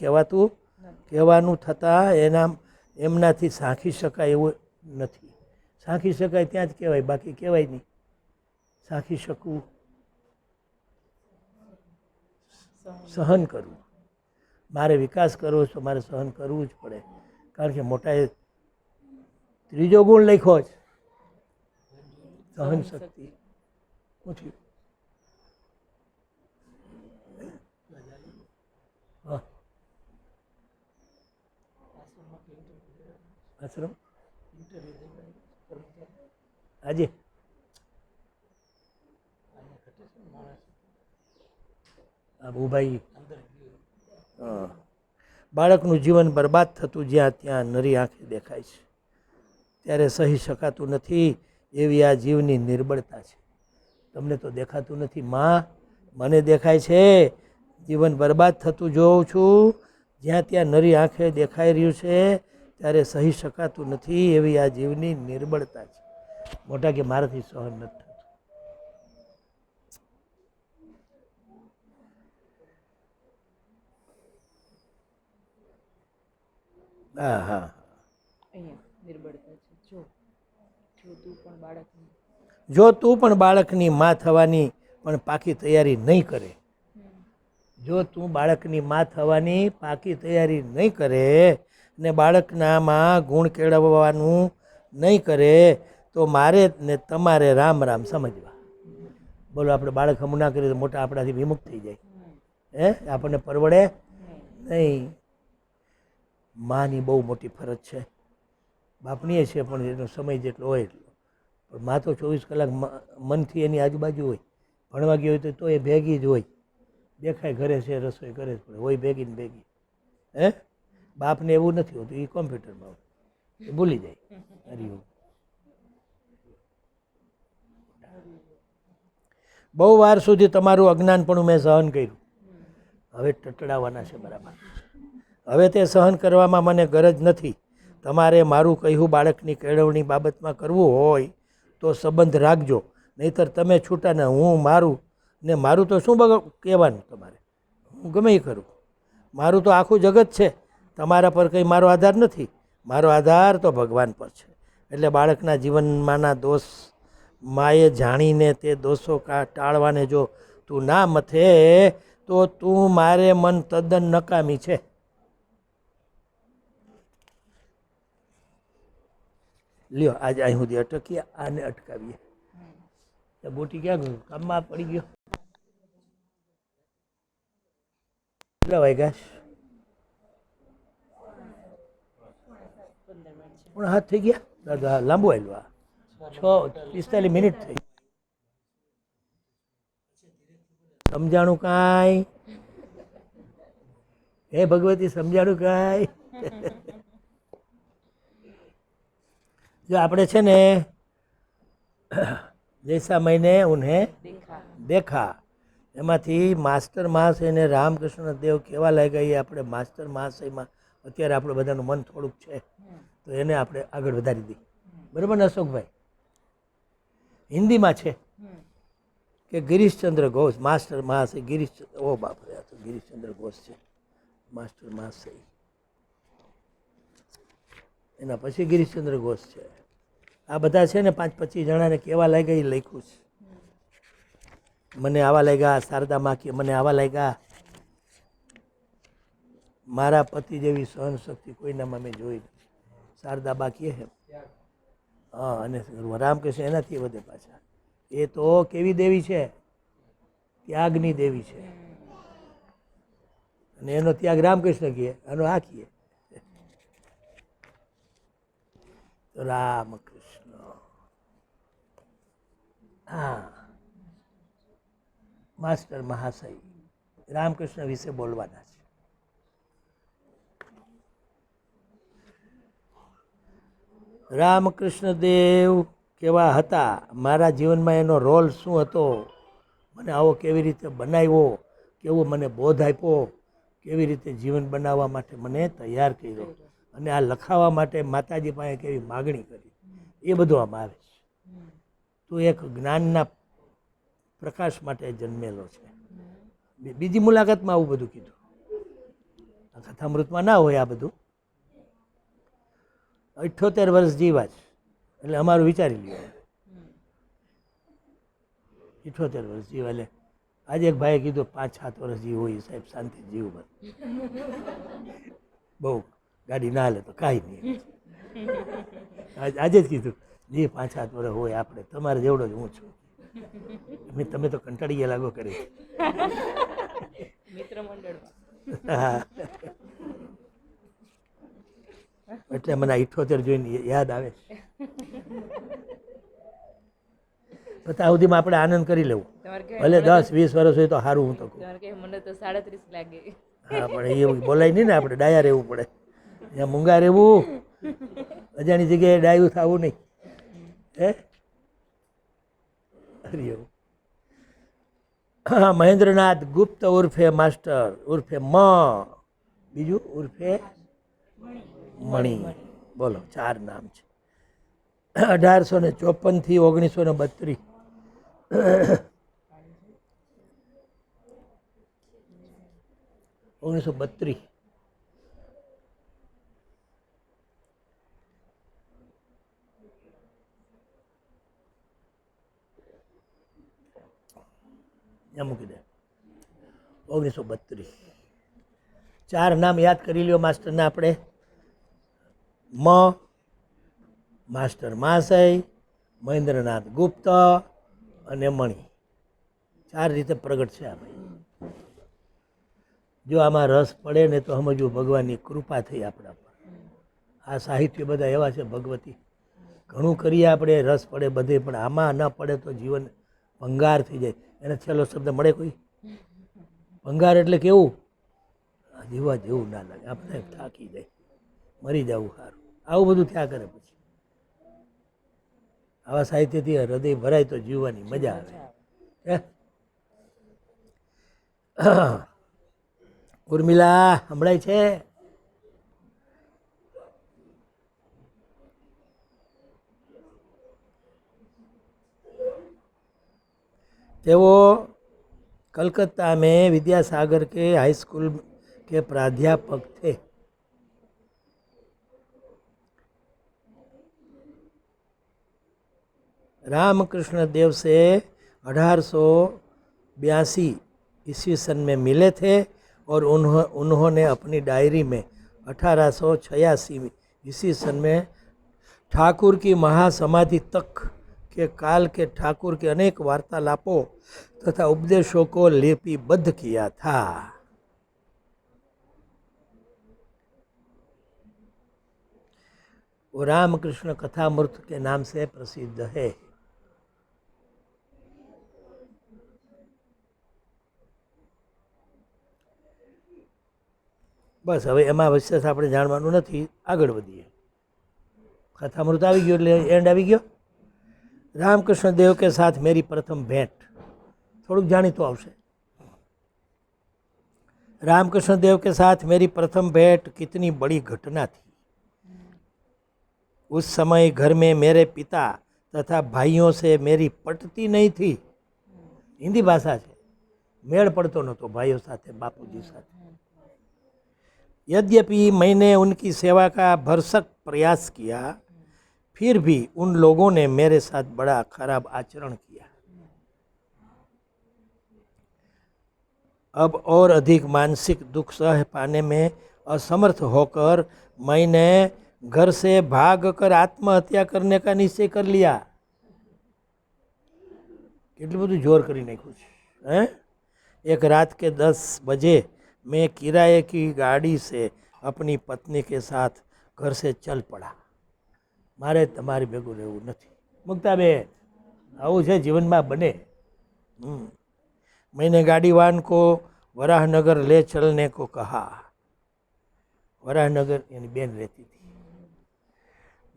કહેવાનું થતાં એમનાથી સાંખી શકાય એવું નથી. સાંખી શકાય ત્યાં જ કહેવાય, બાકી કહેવાય નહીં. સાંખી શકવું, સહન કરવું. મારે વિકાસ કરવો તો મારે સહન કરવું જ પડે, કારણ કે મોટાએ ત્રીજો ગુણ લખ્યો છે, સહન શક્તિ. શું થયું? હા, આશ્રમ આજે ભાઈ. બાળકનું જીવન બરબાદ થતું જ્યાં ત્યાં નરી આંખે દેખાય છે, ત્યારે સહી શકાતું નથી એવી આ જીવની નિર્બળતા છે. તમને તો દેખાતું નથી માં, મને દેખાય છે. જીવન બરબાદ થતું જોઉં છું, જ્યાં ત્યાં નરી આંખે દેખાઈ રહ્યું છે, ત્યારે સહી શકાતું નથી એવી આ જીવની નિર્બળતા છે. મોટા કે મારાથી સહન નથી થતું. હા હા,
અહીંયા નિર્બળતા છે.
જો તું પણ બાળકની માં થવાની પણ પાકી તૈયારી નહીં કરે, જો તું બાળકની માં થવાની પાકી તૈયારી નહીં કરે ને બાળકનામાં ગુણ કેળવવાનું નહીં કરે તો મારે ને તમારે રામ રામ સમજવા. બોલો, આપણે બાળક હમું ના કરીએ તો મોટા આપણાથી વિમુખ થઈ જાય. હે, આપણને પરવડે નહીં. માની બહુ મોટી ફરજ છે. બાપની છે પણ એનો સમય જેટલો હોય એટલો. પણ માં તો 24 કલાક મનથી એની આજુબાજુ હોય. ભણવા ગયો હોય તો એ ભેગી જ હોય. દેખાય ઘરે છે, રસોઈ કરે જ પડે, હોય ભેગી ને ભેગી. હે, બાપને એવું નથી હોતું, એ કોમ્પ્યુટરમાં હોય, એ ભૂલી જાય. હરિઓમ. બહુ વાર સુધી તમારું અજ્ઞાનપણું મેં સહન કર્યું. હવે ટટડાવવાના છે બરાબર. હવે તે સહન કરવામાં મને ગરજ નથી. તમારે મારું કહ્યું બાળકની કેળવણી બાબતમાં કરવું હોય તો સંબંધ રાખજો, નહીંતર તમે છૂટા ને હું મારું ને મારું તો શું કહેવાનું તમારે. હું ગમે એ કરું. મારું તો આખું જગત છે. તમારા પર કંઈ મારો આધાર નથી. મારો આધાર તો ભગવાન પર છે. એટલે બાળકના જીવનમાંના દોષ માએ જાણીને તે દોષો ટાળવાને જો તું ના મથે તો તું મારે મન તદ્દન નકામી છે. લ્યો, આજે અહીં સુધી અટકીએ, આને અટકાવીએ. ગોટી ક્યાં ગયું? કામમાં પડી ગયો. કેટલા વાગ્યા? 15 હાથ થઈ ગયા. દાદા લાંબુ આવ્યું. આ 6:45 મિનિટ થઈ. સમજાણું કાંઈ? હે ભગવતી, સમજાણું કાંઈ? જો આપણે છે ને જૈસા મહિને ઉન્हें દેખા એમાંથી માસ્ટર મહાશયને રામકૃષ્ણ દેવ કેવા લાગ્યા એ આપણે માસ્ટર મહાશયમાં અત્યારે આપણું બધાનું મન થોડુંક છે તો એને આપણે આગળ વધારી દઈએ. બરાબર ને અશોકભાઈ? હિન્દીમાં છે કે ગિરીશચંદ્ર ઘોષ, માસ્ટર મહાશય ગિરીશ, ઓ બાપરે, આ તો ગિરીશચંદ્ર ઘોષ છે માસ્ટર મહાશય. એના પછી ગિરીશચંદ્ર ઘોષ છે. આ બધા છે ને 5-25 જણાને કેવા લાગ્યા એ લખ્યું છે. મને આવા લાગ્યા, શારદામાં કે મને આવા લાગ્યા. મારા પતિ જેવી સહનશક્તિ કોઈનામાં મેં જોઈ નથી. શારદાબા કહે છે. હા, અને રામકૃષ્ણ એનાથી વધે પાછા. એ તો કેવી દેવી છે? ત્યાગની દેવી છે. અને એનો ત્યાગ રામકૃષ્ણ કહે, આનો આ કહે. રામકૃષ્ણ. હા, માસ્ટર મહાશય રામકૃષ્ણ વિશે બોલવાના છે. રામકૃષ્ણ દેવ કેવા હતા, મારા જીવનમાં એનો રોલ શું હતો, મને આવો કેવી રીતે બનાવ્યો, કેવો મને બોધ આપ્યો, કેવી રીતે જીવન બનાવવા માટે મને તૈયાર કર્યો, અને આ લખાવવા માટે માતાજી પાસે કેવી માગણી કરી, એ બધું આમાં આવે છે. તું એક જ્ઞાનના પ્રકાશ માટે જન્મેલો છે. બીજી મુલાકાતમાં આવું બધું કીધું. કથામૃતમાં ના હોય આ બધું. 78 વર્ષ જીવા છે એટલે અમારું વિચારી લ્યો. 78 વર્ષ જીવા. એટલે આજે એક ભાઈએ કીધું 5-7 વર્ષ જીવ હોય સાહેબ, શાંતિ જીવ બસ, બહુ ગાડી ના હાલે તો કાંઈ નહીં. આજે જ કીધું જી 5-7 વર્ષ હોય આપણે, તમારે જેવડો જ હું છું. તમે તો કંટાળી ગયા લાગો કરી.
મિત્ર મંડળમાં.
હા, એટલે મને 78 જોઈને યાદ આવે છે. બધા સુધીમાં આપણે આનંદ કરી લેવું.
તમારે કે
ભલે 10-20 વર્ષ હોય તો સારું. હું તો કહું.
તમારે કે મને તો 37 લાગે.
હા, પણ એવું બોલાય નહીં ને, આપણે ડાયા રહેવું પડે. ત્યાં મૂંગા રહેવું, અજાણી જગ્યાએ ડાયું થવું નહીં. હે, હરિઓમ. હા, મહેન્દ્રનાથ ગુપ્ત ઉર્ફે માસ્ટર ઉર્ફે બીજું ઉર્ફે મણિ. બોલો, 4 નામ છે. 1854 થી 1932. મૂકી દે. 1932. 4 નામ યાદ કરી લ્યો માસ્ટરના આપણે. માસ્ટર મહાશય, મહેન્દ્રનાથ ગુપ્ત અને મણિ. 4 રીતે પ્રગટ છે આ ભાઈ. જો આમાં રસ પડે ને તો સમજવું ભગવાનની કૃપા થઈ આપણા પર. આ સાહિત્ય બધા એવા છે ભગવતી, ઘણું કરીએ આપણે, રસ પડે બધે, પણ આમાં ન પડે તો જીવન ભંગાર થઈ જાય. એને છેલ્લો શબ્દ મળે કોઈ? ભંગાર એટલે કેવું? જીવવા જેવું ના લાગે, આપણે થાકી જાય, મરી જવું સારું. આવું બધું થયા કરે પછી. આવા સાહિત્યથી હૃદય ભરાય તો જીવવાની મજા આવે. હે ઉર્મિલા સંભળાય છે? तेवो कलकत्ता में विद्यासागर के हाई स्कूल के प्राध्यापक थे। रामकृष्ण देव से 1882 ईस्वी सन में मिले थे और उन्होंने अपनी डायरी में 1886 ईस्वी सन में ठाकुर की महासमाधि तक के काल के ठाकुर के अनेक वार्तालापों तथा उपदेशों को लिपिबद्ध किया था। वो रामकृष्ण कथामृत के नाम से प्रसिद्ध है। बस हवे एमां विशेष आपणे जाणवानुं नथी, आगळ वधीए। कथामृत आवी गयो एटले एंड आवी गयो। रामकृष्ण देव के साथ मेरी प्रथम भेंट, थोड़ुंक जाणीतुं आवशे। रामकृष्ण देव के साथ मेरी प्रथम भेंट कितनी बड़ी घटना थी। उस समय घर में मेरे पिता तथा भाइयों से मेरी पटती नहीं थी। हिंदी भाषा है, मेल पड़तो नतो भाइयों साथे, बापूजी साथे। यद्यपि मैंने उनकी सेवा का भरसक प्रयास किया, फिर भी उन लोगों ने मेरे साथ बड़ा खराब आचरण किया। अब और अधिक मानसिक दुख सह पाने में असमर्थ होकर मैंने घर से भागकर आत्महत्या करने का निश्चय कर लिया। કેટલું બધું જોર કરી નાખ્યું છે, हैं? एक रात के 10 बजे मैं किराए की गाड़ी से अपनी पत्नी के साथ घर से चल पड़ा। मारे तमारी भेगुं रहेवुं नथी। मुक्ताबेन, आवुं छे जीवनमां बने। मैंने गाड़ीवान को वराहनगर ले चलने को कहा। वराहनगर यानी बहन रहती थी,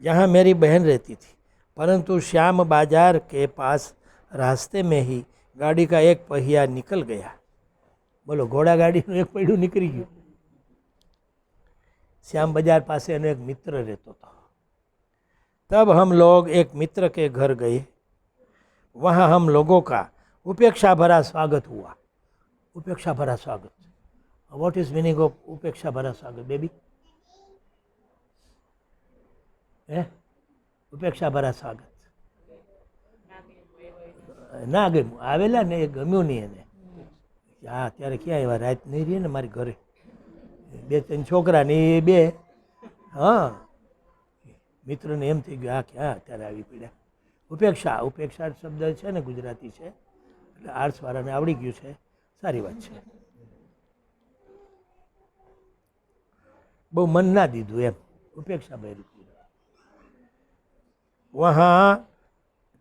जहाँ मेरी बहन रहती थी। परंतु श्याम बाजार के पास रास्ते में ही गाड़ी का एक पहिया निकल गया। बोलो, घोड़ा गाड़ी एक पहिયું निकली गયું। श्याम बाजार पास एनो एक मित्र रहतो था। तब हम लोग एक मित्र के घर गए। वहाँ हम लोगों का उपेक्षा भरा स्वागत हुआ। उपेक्षा भरा स्वागत, व्हाट इज मीनिंग ऑफ उपेक्षा भरा स्वागत बेबी? उपेक्षा भरा स्वागत ના ગમ્યું, આવેલા ને એ ગમ્યું નહીં એને। હા, ત્યારે ક્યાં એવા રાત નહીં રહી ને મારી ઘરે, 2-3 છોકરા ને એ 2। હા, મિત્રને એમ થઈ ગયું આ ક્યાં અત્યારે આવી પડ્યા। ઉપેક્ષા, ઉપેક્ષા શબ્દ છે ને ગુજરાતી છે, એટલે આર્ટ્સવાળાને આવડી ગયું છે, સારી વાત છે। બહુ મન ના દીધું એમ, ઉપેક્ષા ભર્યું। વહા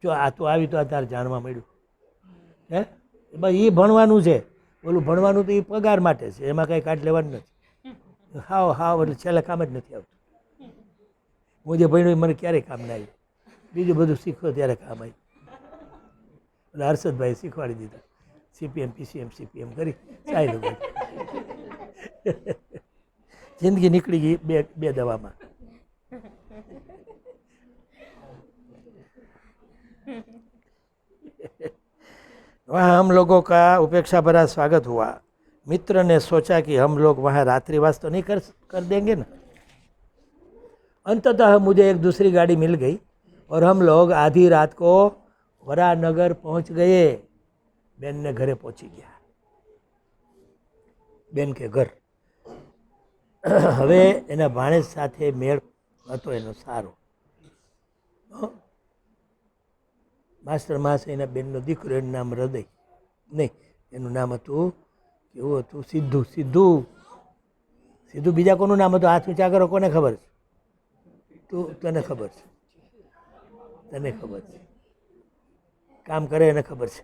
જો આ તો આવી તો અત્યારે જાણવા મળ્યું હે, બસ એ ભણવાનું છે, ઓલું ભણવાનું તો એ પગાર માટે છે, એમાં કંઈ કાઢ લેવાનું નથી। હાવ હાવ એટલે છેલ્લે કામ જ નથી આવતું। હું જે ભણ્યું મને ક્યારેય કામ ના આવ્યું, બીજું બધું શીખો ત્યારે કામ આવ્યું। એટલે હર્ષદભાઈ શીખવાડી દીધા, CPM PCM CPM કરી ચાલ્યું ગયું। જિંદગી નીકળી ગઈ બે દવામાં। वहाँ हम लोगों का उपेक्षा भरा स्वागत हुआ। मित्र ने सोचा कि हम लोग वहाँ रात्रिवास तो नहीं कर देंगे ना। अंततः मुझे एक दूसरी गाड़ी मिल गई और हम लोग आधी रात को वरानगर पहुँच गए। बेन ने घरे पहुँची गया। બેન કે ઘર. હવે એના ભાણેજ સાથે મેળ હતો એનો સારો. માસ્ટર માસે એના બેનનો દીકરો, એનું નામ હૃદય નહીં, એનું નામ હતું કેવું હતું, સિદ્ધુ. સિદ્ધુ બીજા કોનું નામ હતું? હાથ ઊંચા કરો, કોને ખબર છે? તને ખબર છે? તને ખબર છે? કામ કરે એને ખબર છે.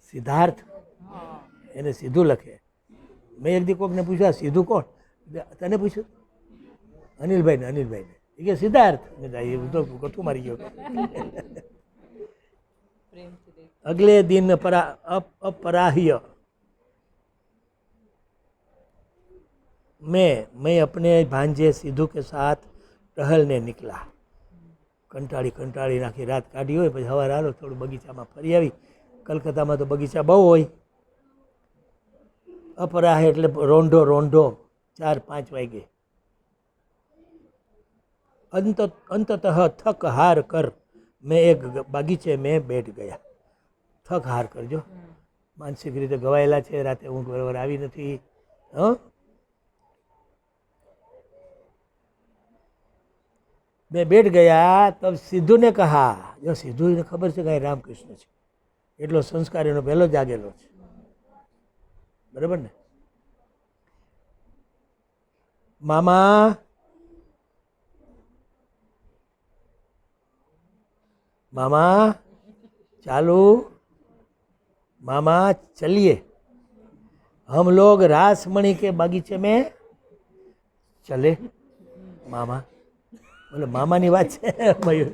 સિદ્ધાર્થ, એને સીધું લખે. મેં એક દી કોકને પૂછ્યું સીધું કોણ? તને પૂછ્યું? અનિલભાઈને. એ કે સિદ્ધાર્થ. એ તો કથું મારી ગયો.
પ્રેમથી દેખ.
अगले दिन अपराह्य मैं अपने भांजे सिद्धू के साथ टहलने निकला. કંટાળી નાખી રાત કાઢી હોય, પછી સવારે હાલો થોડું બગીચામાં ફરી આવી. કલકત્તામાં તો બગીચા બહુ હોય. અપરાહ્ય એટલે રોંઢો 4-5 વાગે. अंततः थक हार कर मैं एक बगीचे में बैठ गया. થક હાર કરજો, માનસિક રીતે ગવાયેલા છે, રાતે ઊંઘ બરાબર આવી નથી. मैं बैठ गया. तब सिद्धू ने कहा, जो सिद्धू ने खबर છે કે રામકૃષ્ણ છે, એટલો સંસ્કાર એનો પહેલો જાગેલો છે, બરાબર ને? मामा चलिए हम लोग रासमणी के बगीचे में चले. मामा બોલે મામાની વાત છે મયુર,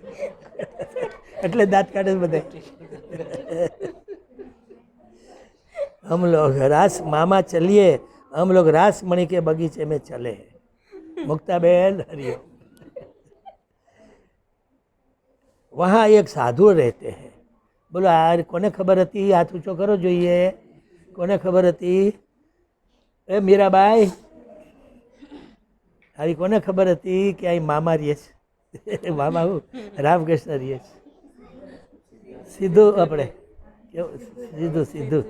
એટલે દાંત કાઢે છે બધા. मामा चलिए हम लोग रासमणी के बगीचे में चले. मुक्ताबेन हरिओम. वहाँ एक साधु रहते हैं. बोलो यार, कोने खबर હતી? હાથ ઊંચો કરો જોઈએ. કોને ખબર હતી? એ મીરાબાઈ, આવી કોને ખબર હતી કે અહીં મામા રહીએ છે? મામા હું રામકૃષ્ણ રહીએ છે. સીધું આપણે કેવું સીધું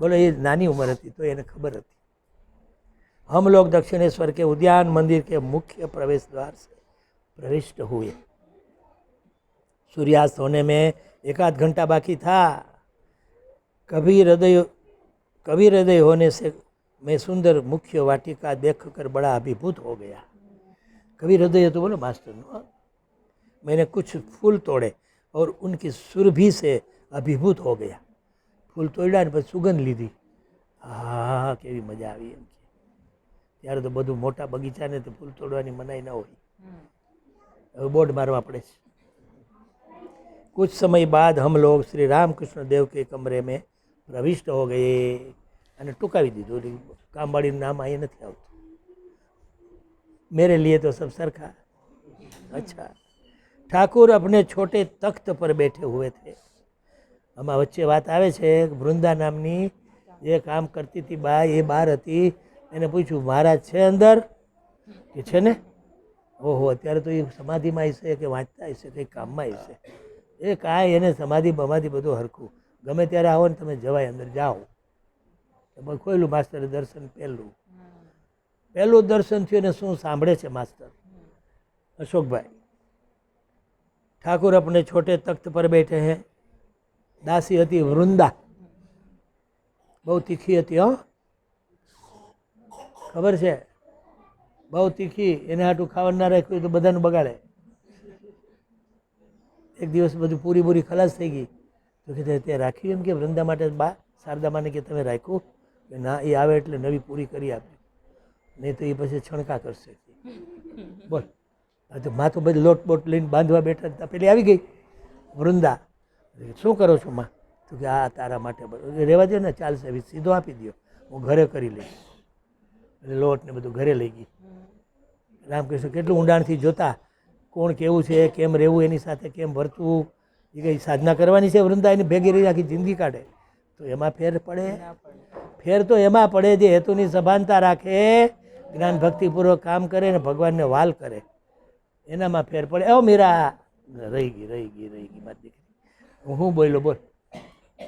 બોલો. એ નાની ઉંમર હતી તો એને ખબર હતી. हम लोग दक्षिणेश्वर के उद्यान मंदिर के मुख्य प्रवेश द्वार से प्रविष्ट हुए. सूर्यास्त होने में 1-8 घंटा बाकी था. कभी हृदय होने से मैं सुंदर मुख्य वाटिका देखकर बड़ा अभिभूत हो गया. कभी हृदय तो बोलो मास्टर नो. मैंने कुछ फूल तोड़े और उनकी सुरभि से अभिभूत हो गया. फूल तोड़ा ने પછી સુગંધ લીધી. હા, કેવી મજા આવી એમ. ત્યારે તો બધું મોટા બગીચાને તો ફૂલ તોડવાની મનાઈ ન હોય. હવે બોર્ડ મારવા પડે છે. कुछ समय बाद हम लोग श्री रामकृष्ण देव के कमरे में प्रविष्ट हो गए. અને ટૂંકાવી દીધું. કામવાળીનું નામ અહીંયા નથી આવતું. मेरे लिए तो सब सरखा. अच्छा. ઠાકુર अपने छोटे तख्त पर बैठे हुए थे. આમાં વચ્ચે વાત આવે છે, વૃંદા નામની જે કામ કરતી હતી બા, એ બહાર હતી. એને પૂછ્યું મહારાજ છે અંદર? કે છે ને. ઓહો, અત્યારે તો એ સમાધિમાં હશે કે વાંચતા હશે, કંઈક કામમાં હશે. એ કાંઈ એને સમાધિ બમાધી બધું હરખું. ગમે ત્યારે આવો ને તમે જવાય, અંદર જાઓ. ખોયલું માસ્તરે દર્શન. પહેલું દર્શન થયું ને શું સાંભળે છે માસ્ટર અશોકભાઈ? ઠાकुर अपने छोटे तख्त पर बैठे हैं. દાસી હતી વૃંદા, બહુ તીખી હતી. ખબર છે? બહુ તીખી. એને હાટું ખાવાનું ના રાખ્યું તો બધાનું બગાડે. એક દિવસ બધું પૂરી ખલાસ થઈ ગઈ તો કે તે રાખ્યું એમ કે વૃંદા માટે બા શારદામાને કે તમે રાખ્યું? કે ના, એ આવે એટલે નવી પૂરી કરી આપી, નહીં તો એ પછી છણકા કરશે. બોલ. તો માથું બધું લોટ બોટ લઈને બાંધવા બેઠા. પેલી આવી ગઈ વૃંદા. શું કરો છો માં? તો કે આ તારા માટે. રહેવા દો ને, ચાલશે, સીધો આપી દો, હું ઘરે કરી લઈશ. એટલે લોટ ને બધું ઘરે લઈ ગઈ. રામકૃષ્ણ કેટલું ઊંડાણથી જોતા, કોણ કેવું છે, કેમ રહેવું, એની સાથે કેમ વર્તવું. એ કંઈ સાધના કરવાની છે વૃંદા, એની ભેગી રહી આખી જિંદગી કાઢે તો એમાં ફેર પડે? ફેર તો એમાં પડે જે હેતુની સભાનતા રાખે, જ્ઞાન ભક્તિપૂર્વક કામ કરે ને ભગવાનને વાલ કરે, એનામાં ફેર પડે. ઓ મીરા રહી ગઈ મારી દીકરી. હું બોલ્યો? બોલ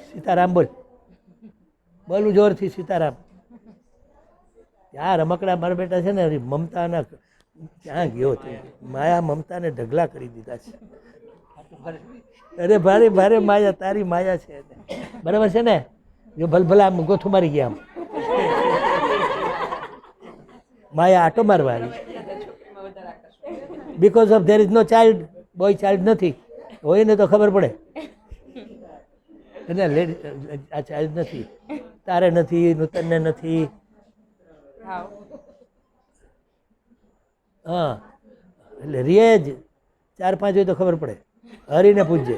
સીતારામ બોલ. બોલું જોરથી સીતારામ. આ રમકડા મારા બેટા છે ને મમતાના ક્યાં ગયો તું માયા મમતાને ઢગલા કરી દીધા છે અરે ભારે ભારે માયા તારી માયા છે બરાબર છે ને જો ભલભલા આમ ગોથું મારી ગયા આમ માયા આટો મારવા આવી because of there is no child boy child નથી હોય ને તો ખબર પડે એટલે લેડી આ ચાઇલ્ડ નથી તારે નથી નૂતનને નથી
હાવ
હા એટલે રિયેજ 4-5 હોય તો ખબર પડે હરીને પૂછજે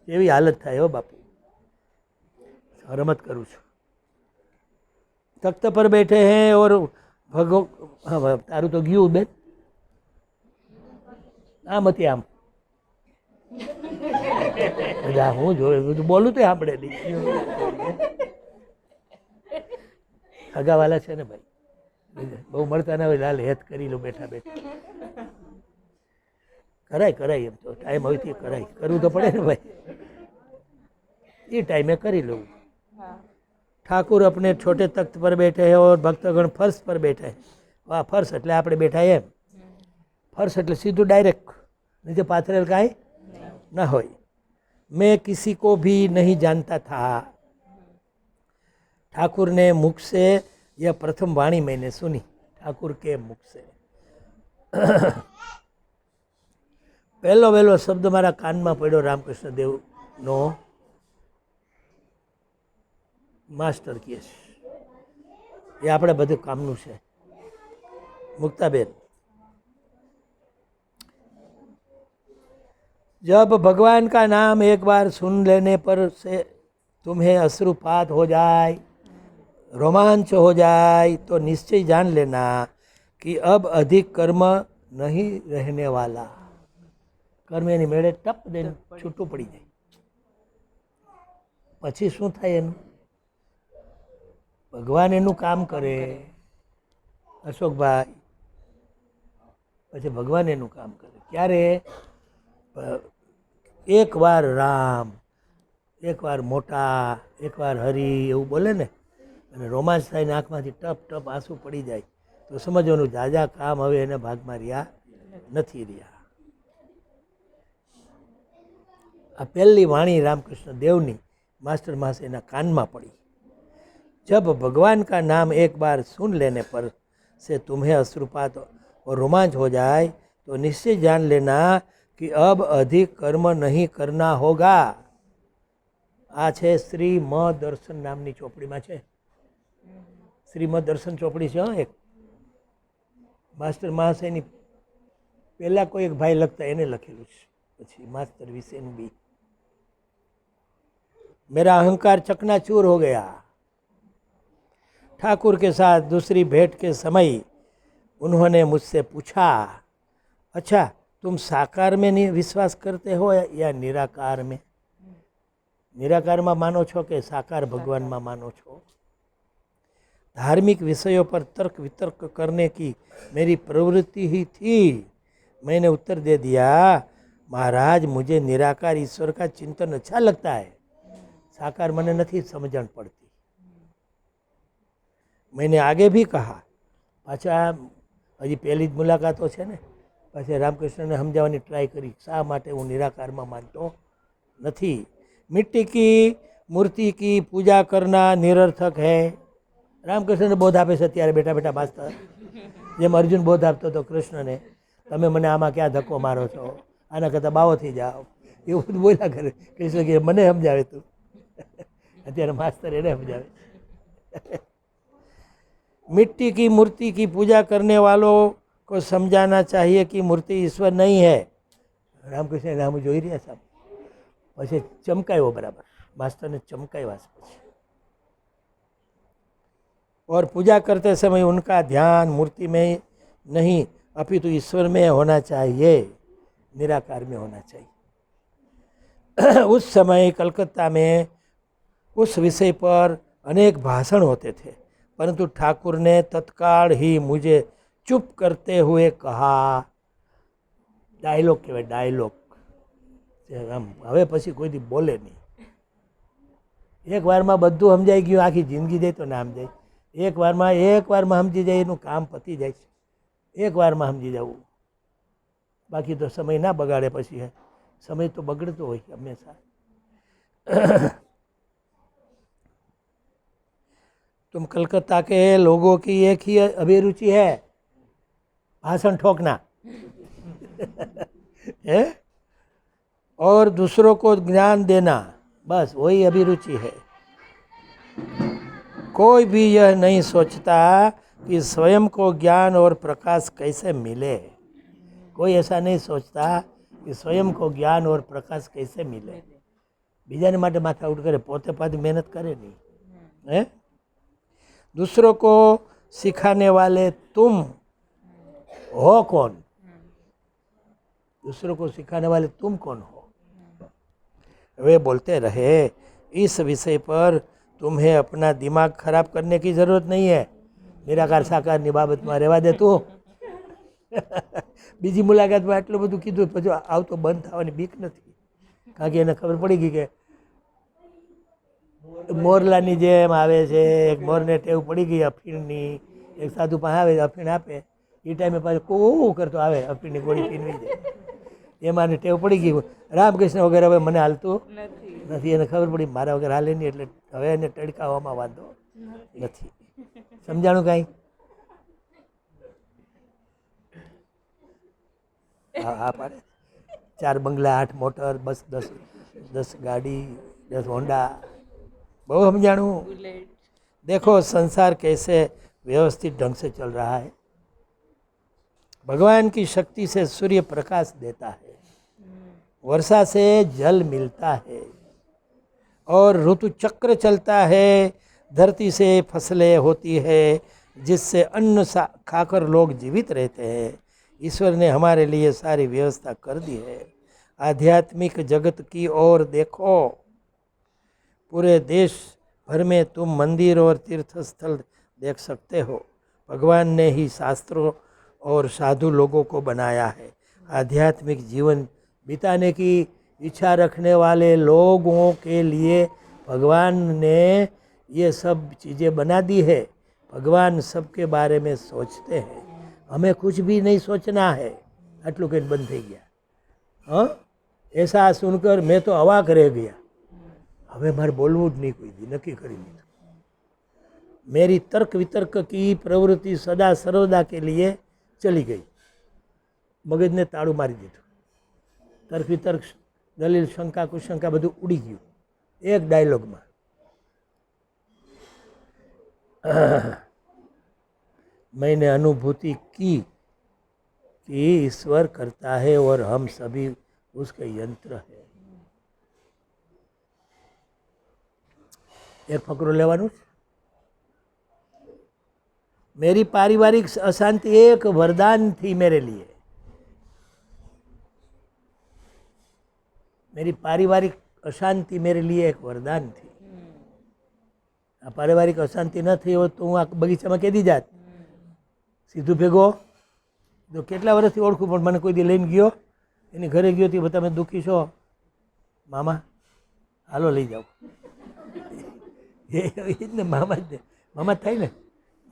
એવી હાલત થાય હો બાપુ રમત કરું છું તખ્ત પર બેઠે હૈ ઓર હા તારું તો ગયું બેન આમ હતી આમ બધા હું જોયું બોલું તો સાંભળે નહીં અગાવાલા છે ને ભાઈ બહુ મળતા ના હોય લાલ હેત કરી લો બેઠા બેઠા કરાય કરાય એમ તો ટાઈમ હોય તે કરાય કરવું તો પડે ને ભાઈ એ ટાઈમે કરી લઉં ઠાकुर अपने छोटे तख्त पर बैठे हैं और भक्तगण फर्श पर बैठे हैं वाह फर्श એટલે આપણે બેઠા એમ फर्श એટલે સીધું ડાયરેક્ટ નીચે પાથરેલ કાંઈ ના હોય मैं किसी को भी नहीं जानता था ठाकुर ने मुख से यह प्रथम वाणी मैंने सुनी ठाकुर के मुख से પહેલો વહેલો શબ્દ મારા કાનમાં પડ્યો રામકૃષ્ણ દેવનો માસ્ટર કહે છે એ આપણે બધું કામનું છે મુક્તાબેન जब भगवान का नाम एक बार सुन लेने पर से तुम्हें अश्रुपात हो जाए रोमांच हो जाए तो निश्चय जान लेना कि अब अधिक कर्म नहीं रहने वाला કર્મ એની મેળે ટપ દઈને છૂટું પડી જાય પછી શું થાય એનું ભગવાન એનું કામ કરે અશોકભાઈ પછી ભગવાન એનું કામ કરે ક્યારે એકવાર રામ એકવાર મોટા એકવાર હરી એવું બોલે ને અને રોમાંચ થાય આંખમાંથી ટપ ટપ આંસુ પડી જાય તો સમજવાનું જાજા કામ હવે એના ભાગમાં રહ્યા નથી રહ્યા આ પહેલી વાણી રામકૃષ્ણ દેવની मास्टर माँ से ना कान में पड़ी जब भगवान का नाम एक बार सुन लेने पर से तुम्हें अश्रुपात और रोमांच हो जाए तो निश्चय जान लेना कि अब अधिक कर्म नहीं करना होगा आ छे श्रीमद दर्शन नामनी चोपड़ी में छे श्रीमद दर्शन चोपड़ी छे एक मास्टर महाशयनी पहला कोई एक भाई लगता एने लखेलू पछी मास्टर विशेनु बी मेरा अहंकार चकनाचूर हो गया ठाकुर के साथ दूसरी भेंट के समय उन्होंने मुझसे पूछा अच्छा तुम साकार में नहीं विश्वास करते हो या निराकार में निराकार में मानो छो कि साकार भगवान में मानो छो धार्मिक विषयों पर तर्क वितर्क करने की मेरी प्रवृत्ति ही थी मैंने उत्तर दे दिया महाराज मुझे निराकार ईश्वर का चिंतन अच्छा लगता है साकार मने नहीं समझण पड़ती मैंने आगे भी कहा पाछा हजी पहली ज मुलाकातो छे ने पाछे रामकृष्ण ने समझावानी ट्राय करी शा माटे हूँ निराकार में मानतो नहीं मिट्टी की मूर्ति की पूजा करना निरर्थक है रामकृष्ण ने बोध आपे छे त्यारे बेटा बेटा मास्तर जेम अर्जुन बोध आपतो तो कृष्ण ने तमे मने आमा क्या धक्को मारो छो आना करता बावो थी जाओ एवुं बधुं बोल्या करे कृष्ण के मने समझावे तू અત્યારે માસ્તર એને સમજાવે मिट्टी की मूर्ति की पूजा करने वालों को समझाना चाहिए कि मूर्ति ईश्वर नहीं है रामकृष्ण नाम જોઈ રહ્યા સાહેબ પછી ચમકાયો બરાબર માસ્તરને ચમકાવ્યા પછી और पूजा करते समय उनका ध्यान मूर्ति में नहीं अपितु ईश्वर में होना चाहिए निराकार में होना चाहिए उस समय कलकत्ता में उस विषय पर अनेक भाषण होते थे परंतु ठाकुर ने तत्काल ही मुझे चुप करते हुए कहा डायलॉग कहवाय डायलॉग आम हवे पछी कोई दी बोले नहीं एक वार में बधुं समझाई गयुं आखी जिंदगी दे तो ना समझाय એક વારમાં સમજી જાય એનું કામ પતી જાય છે. એક વારમાં સમજી જવું, બાકી તો સમય ના બગાડે. પછી સમય તો બગડતો હોય હંમેશા. तुम कलकत्ता के लोगों की एक ही अभिरुचि है भाषण ठोकना है और दूसरों को ज्ञान देना, बस वही अभिरुचि है. कोई भी यह नहीं सोचता कि स्वयं को ज्ञान और प्रकाश कैसे मिले. कोई ऐसा नहीं सोचता कि स्वयं को ज्ञान और प्रकाश कैसे मिले. બીજાને માટે માથાકૂટ કરે, પોતે પાછી મહેનત કરે નહીં. હે दूसरों को सिखाने वाले तुम हो कौन? दूसरों को सिखाने वाले तुम कौन हो? वे बोलते रहे, इस विषय पर तुम्हें अपना दिमाग खराब करने की जरूरत नहीं है. निराकार साकारની બાબતમાં રહેવા દે તું. બીજી મુલાકાતમાં આટલું બધું કીધું, પછી આવતો બંધ થવાની બીક નથી. કારણ કે એને ખબર પડી ગઈ કે મોરલાની જેમ આવે છે. એક મોરને ટેવ પડી ગઈ અફીણની. એક સાધુ પાસે આવે, અફીણ આપે, એ ટાઈમે પાછું કોવું કરતો આવે, અફીણની ગોળી પીનવી જાય. એમાં ટેવ પડી ગઈ. રામકૃષ્ણ વગેરે હવે મને હાલતું નથી. એને ખબર પડી મારા વગર હાલે નહીં, એટલે હવે એને ટડકાવવામાં વાંધો નથી. સમજાણું કાંઈ? હા પાડે. 4 બંગલા, 8 મોટર, બસ 10 गाड़ी, 10 होंडा. बहुत समझाणु. देखो संसार कैसे व्यवस्थित ढंग से चल रहा है. भगवान की शक्ति से सूर्य प्रकाश देता है, वर्षा से जल मिलता है और ऋतु चक्र चलता है. धरती से फसलें होती है जिससे अन्न खाकर लोग जीवित रहते हैं. ईश्वर ने हमारे लिए सारी व्यवस्था कर दी है. आध्यात्मिक जगत की ओर देखो. पूरे देश भर में तुम मंदिर और तीर्थ स्थल देख सकते हो. भगवान ने ही शास्त्रों और साधु लोगों को बनाया है. आध्यात्मिक जीवन बिताने की इच्छा रखने वाले लोगों के लिए भगवान ने ये सब चीज़ें बना दी है. भगवान सबके बारे में सोचते हैं, हमें कुछ भी नहीं सोचना है. आटलू कहीं बंद थी गया. हाँ, ऐसा सुनकर मैं तो अवाक रह गया. हमें मारे बोलવું જ नहीं कोई दी, नक्की કરી લીધું. मेरी तर्क वितर्क की प्रवृत्ति सदा सर्वदा के लिए चली गई. मगज ने ताड़ू मारी दीधું. तर्क वितर्क, दलील, शंका, कुशंका બધું ઉડી ગયું એક ડાયલોગમાં. मैंने अनुभूति की कि ईश्वर करता है और हम सभी उसके यंत्र हैं. एक फकरो लेवानुं. मेरी पारिवारिक अशांति एक वरदान थी मेरे लिए. मेरी पारिवारिक अशांति मेरे लिए एक वरदान थी. आ पारिवारिक अशांति न थी होत तो हूँ आ बगीचाમાં કેદી જાત? સીધું ભેગો તો કેટલા વર્ષથી ઓળખું, પણ મને કોઈ દી લઈને ગયો, એની ઘરે ગયો હતી, તમે દુઃખી છો મામા, હાલો લઈ જાઓ. એ જ ને, મામા જ ને, મામા જ થાય ને.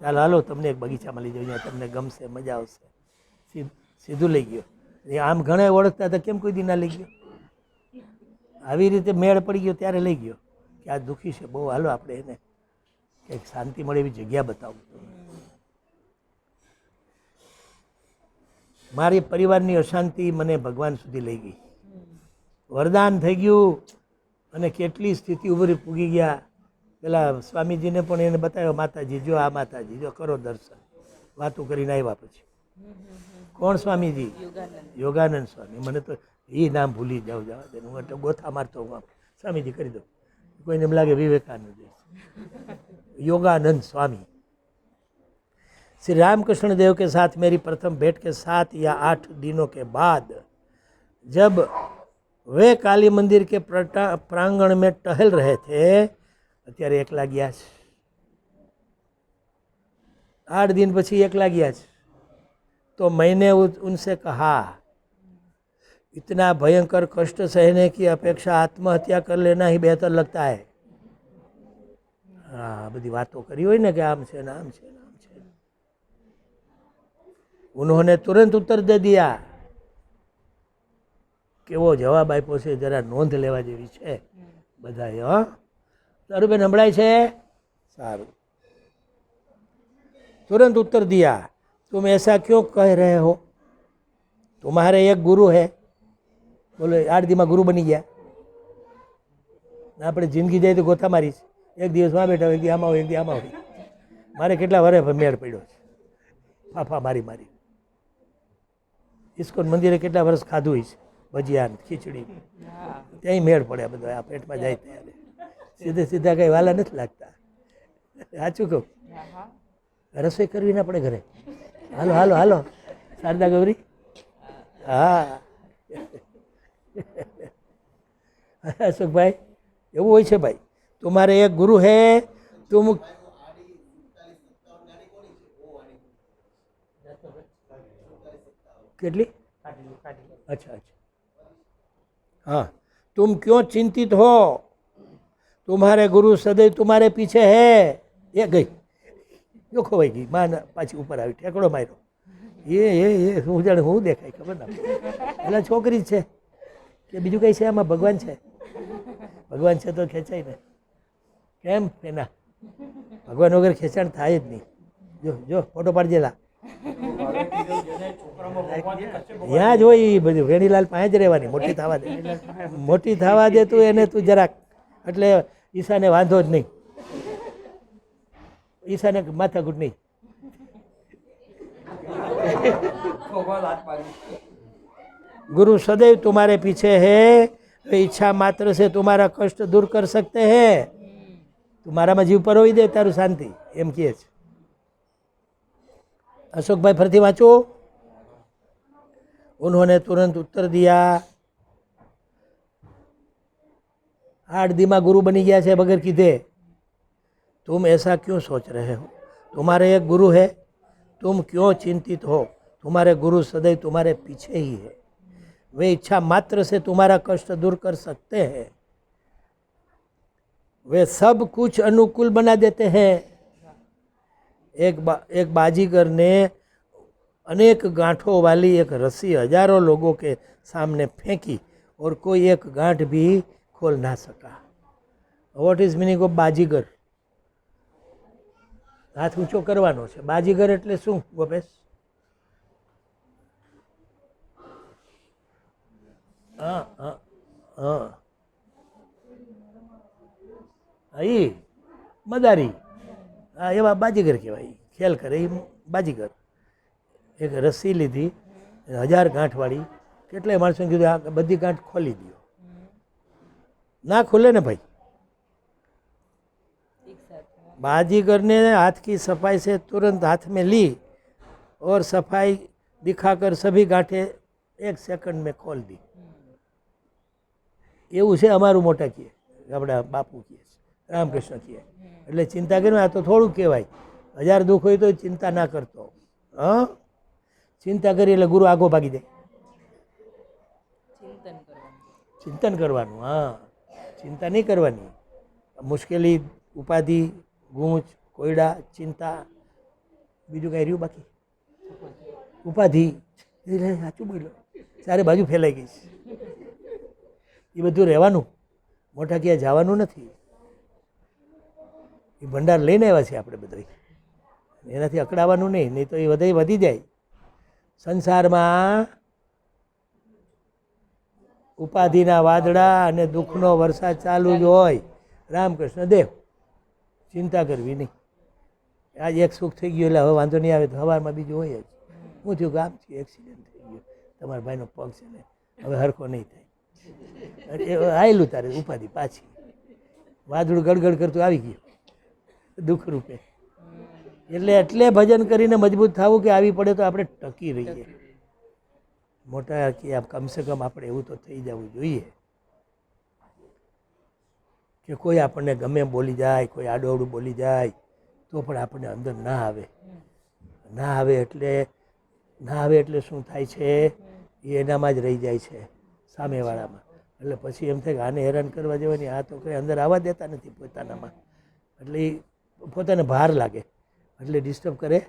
ચાલો હાલો તમને એક બગીચામાં લઈ જાઓ, અહીંયા તમને ગમશે, મજા આવશે. સીધું લઈ ગયો. એ આમ ઘણા ઓળખતા હતા, કેમ કોઈ દી ના લઈ ગયો? આવી રીતે મેળ પડી ગયો ત્યારે લઈ ગયો કે આ દુઃખી છે બહુ, હાલો આપણે એને કંઈક શાંતિ મળે એવી જગ્યા બતાવું. મારી પરિવારની અશાંતિ મને ભગવાન સુધી લઈ ગઈ, વરદાન થઈ ગયું. અને કેટલી સ્થિતિ ઉભરી પૂગી ગયા. પેલા સ્વામીજીને પણ એને બતાવ્યો, માતાજી જો, આ માતાજી જો, કરો દર્શન. વાતો કરીને આવ્યા પછી. કોણ સ્વામીજી? યોગાનંદ સ્વામી. મને તો એ નામ ભૂલી જાઉં, જવા દે. હું એટલે ગોથા મારતો હું, સ્વામીજી કરી દઉં. કોઈને એમ લાગે विवेकानंद. योगानंद स्वामी. श्री रामकृष्ण देव के साथ मेरी प्रथम भेंट के 7 या 8 दिनों के बाद जब वे काली मंदिर के प्रांगण में टहल रहे थे, અત્યારે એકલા ગયા છે. 8 दिन પછી એકલા ગયા છે. तो मैंने उनसे कहा, इतना भयंकर कष्ट सहने की अपेक्षा आत्महत्या कर लेना ही बेहतर लगता है. હા બધી વાતો કરી હોય ને કે આમ છે ને આમ છે ને આમ છે. ઉન્હોંને તુરંત ઉત્તર દે દિયા. કેવો જવાબ આપ્યો છે જરા નોંધ લેવા જેવી છે બધાએ. હા તારું બેન સંભળાય છે? સારું. तुरंत उत्तर दिया तुम ऐसा क्यों कह रहे हो, तुम्हारे एक गुरु है. બોલો 8 દીમાં ગુરુ બની ગયા. આપણે જિંદગી જાય તો ગોથા મારીશ. એક દિવસમાં બેઠા હોય, એક દી આમાં હોય, એક દી આમાં હોય. મારે કેટલા વર્ષ મેળ પડ્યો છે ફાફા મારી મારી. ઇસ્કોન મંદિરે કેટલા વર્ષ ખાધું છે ભજીયા ને ખીચડી, ત્યાં મેળ પડ્યા બધો આ પેટમાં જાય ત્યારે. સીધે સીધા કંઈ વાલા નથી લાગતા. સાચું કહું? રસોઈ કરવી ના પડે ઘરે. હાલો હાલો હાલો શારદા ગૌરી. હા અશોકભાઈ એવું હોય છે ભાઈ. તુમારે એક ગુરુ હે તુમ કેટલી अच्छा अच्छा हाँ तुम क्यों चिंतित हो, तुम्हारे गुरु सदैव तुम्हारे पीछे है. ये गई જો ખોવાઈ ગઈ માં પાછી ઉપર આવી ઠેકડો માર્યો. એ હું જાણે હું દેખાય ખબર ના એટલે છોકરી જ છે કે બીજું કંઈ છે આમાં? ભગવાન છે, ભગવાન છે તો ખેંચાય ને. કેમ એના ભગવાન વગર ખેંચાણ થાય જ નહીં. જો જો ફોટો પાડજેલા ત્યાં જ હોય એ બધું. વેણીલાલ પાસે જ રહેવાની. મોટી થવા દે, મોટી થવા દે તું એને, તું જરાક. એટલે ઈશાને વાંધો જ નહીં, ईशा ने माथा गुट नहीं. गुरु सदैव तुम्हारे पीछे है, वे इच्छा मात्र से तुम्हारा कष्ट दूर कर सकते हैं. तुम्हारा में जीव पर हो दे तारू शांति एम कहे. अशोक भाई फरती वाँचो. उन्होंने तुरंत उत्तर दिया 8 દીમાં गुरु बनी गया है बगैर कीधे. तुम ऐसा क्यों सोच रहे हो, तुम्हारे एक गुरु है, तुम क्यों चिंतित हो, तुम्हारे गुरु सदैव तुम्हारे पीछे ही है. वे इच्छा मात्र से तुम्हारा कष्ट दूर कर सकते हैं. वे सब कुछ अनुकूल बना देते हैं. एक बाजीगर ने अनेक गांठों वाली एक रस्सी हजारों लोगों के सामने फेंकी और कोई एक गांठ भी खोल ना सका. व्हाट इज मीनिंग ऑफ बाजीगर? હાથ ઊંચો કરવાનો છે. બાજીગર એટલે શું ગોપેશ? હા હા હા એ મદારી, હા એવા બાજીગર કહેવાય. ખેલ કરે એ બાજીગર. એક રસ્સી લીધી 1000 ગાંઠવાળી. કેટલાય માણસોને કીધું આ બધી ગાંઠ ખોલી દો. ના ખુલે ને ભાઈ. बाजीगर ने हाथ की सफाई से तुरंत हाथ में ली और सफाई दिखाकर सभी गांठें 1 सेकंड में खोल दी. એવું છે અમારું મોટા કહે, આપણા બાપુ કહે, રામકૃષ્ણ કહે. એટલે ચિંતા કરી આ તો થોડું કહેવાય. 1000 દુઃખ હોય તો ચિંતા ના કરતો. હા ચિંતા કરી એટલે ગુરુ આગો ભાગી જાય. ચિંતન કરવાનું. હા ચિંતા નહીં કરવાની. મુશ્કેલી, ઉપાધિ, ગૂંચ, કોયડા, ચિંતા, બીજું કાંઈ રહ્યું બાકી? ઉપાધિ. સાચું બોલ્યો, ચારે બાજુ ફેલાઈ ગઈ છે. એ બધું રહેવાનું. મોટા ક્યાં જવાનું નથી. એ ભંડાર લઈને આવ્યા છે આપણે બધા. એનાથી અકળાવાનું નહીં, નહીં તો એ વધી જાય. સંસારમાં ઉપાધિના વાદળા અને દુઃખનો વરસાદ ચાલુ જ હોય. રામકૃષ્ણ દેવ ચિંતા કરવી નહીં. આજે એક સુખ થઈ ગયું એટલે હવે વાંધો નહીં આવે તો સવારમાં બીજું હોય જ. હું થયું ગામ છે, એક્સિડન્ટ થઈ ગયો, તમારા ભાઈનો પગ છે ને હવે હરખો નહીં થાય. આવેલું તારે ઉપાધિ પાછી. વાદળું ગડગડ કરતું આવી ગયું દુઃખ રૂપે. એટલે ભજન કરીને મજબૂત થવું કે આવી પડે તો આપણે ટકી રહીએ. મોટા કે કમસે કમ આપણે એવું તો થઈ જવું જોઈએ કે કોઈ આપણને ગમે બોલી જાય, કોઈ આડોઅવડું બોલી જાય તો પણ આપણને અંદર ના આવે. ના આવે એટલે શું થાય છે? એ એનામાં જ રહી જાય છે, સામેવાળામાં. એટલે પછી એમ થાય કે આને હેરાન કરવા જેવાની, આ તો કંઈ અંદર આવવા દેતા નથી પોતાનામાં. એટલે ઈ પોતાને ભાર લાગે એટલે ડિસ્ટર્બ કરે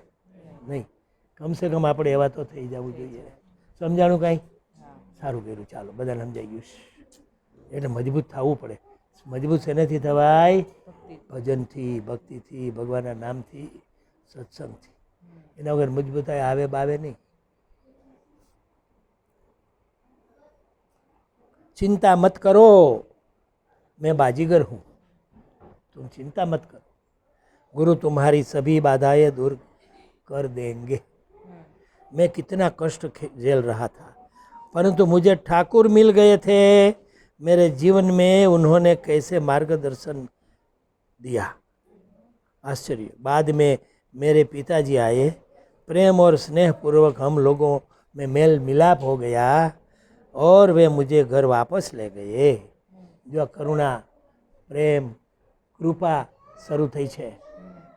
નહીં. કમસે કમ આપણે એવા તો થઈ જવું જોઈએ. સમજાણું કાંઈ? સારું કર્યું, ચાલો બધાને સમજાઈ ગયું છે. એટલે મજબૂત થવું પડે. મજબૂત શેનાથી થવાય? ભજનથી, ભક્તિથી, ભગવાનના નામથી, સત્સંગથી. એના વગર મજબૂતાઈ આવે બાવે નહીં. चिंता मत करो, मैं बाजीगर हूँ, तुम चिंता मत करो, गुरु तुम्हारी सभी बाधाएं दूर कर देंगे. मैं कितना कष्ट झेल रहा था, परंतु मुझे ठाकुर मिल गए थे. मेरे जीवन में उन्होंने कैसे मार्गदर्शन दिया, आश्चर्य. बाद में मेरे पिताजी आए, प्रेम और स्नेह पूर्वक हम लोगों में मेल मिलाप हो गया और वे मुझे घर वापस ले गए. जो करुणा, प्रेम, કૃપા શરૂ થઈ છે.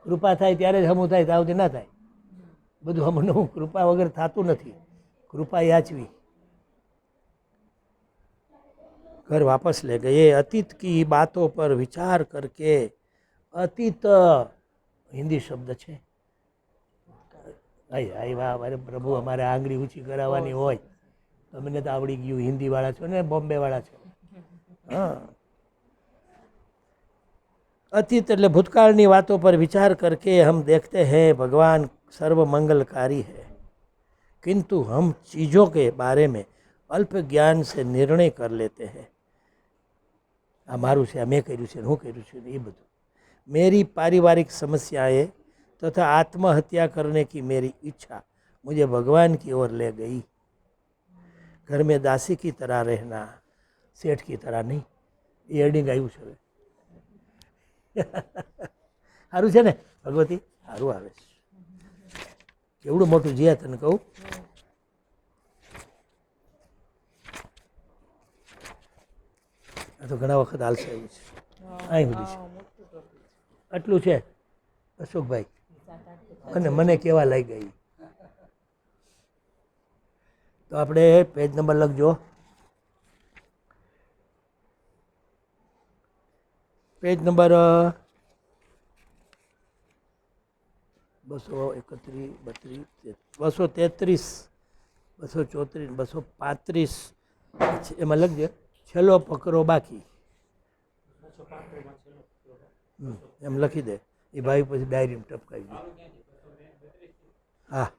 કૃપા થાય ત્યારે જ હમું થાય, તાવથી ના થાય. બધું હમનું કૃપા વગર થતું નથી. કૃપા યાચવી. घर वापस ले गए. अतीत की बातों पर विचार करके, अतीत हिंदी शब्द છે. આઈ વાહ, અરે પ્રભુ અમારે આંગળી ઊંચી કરાવવાની હોય. તમને તો આવડી ગયું, હિન્દીવાળા છો ને, બોમ્બેવાળા છો. હા, अतीत એટલે ભૂતકાળની વાતો पर विचार करके हम देखते हैं भगवान सर्व मंगलकारी है, किंतु हम चीज़ों के बारे में अल्प ज्ञान से निर्णय कर लेते हैं. આ મારું છે, આ મેં કર્યું છે, હું કર્યું છું, એ બધું. मेरी पारिवारिक समस्याएं तथा आत्महत्या करने की मेरी इच्छा मुझे भगवान की ओर ले गई. घर में दासी की तरह रहना, सेठ की तरह नहीं. એ એડિંગ આવ્યું છે હવે. સારું છે ને ભગવતી? સારું આવે છે. કેવડું મોટું જીયા તને કહું. આ તો ઘણા વખત હાલશે એવું છે. અહીં સુધી છે, આટલું છે અશોકભાઈ. મને કેવા લાગી ગઈ. તો આપણે પેજ નંબર લખજો. પેજ નંબર 231, 233, 234, 235 એમાં લખજે. છેલ્લો ફકરો બાકી એમ લખી દે. એ ભાઈ પછી ડાયરીમાં ટપકાવી દે. હા,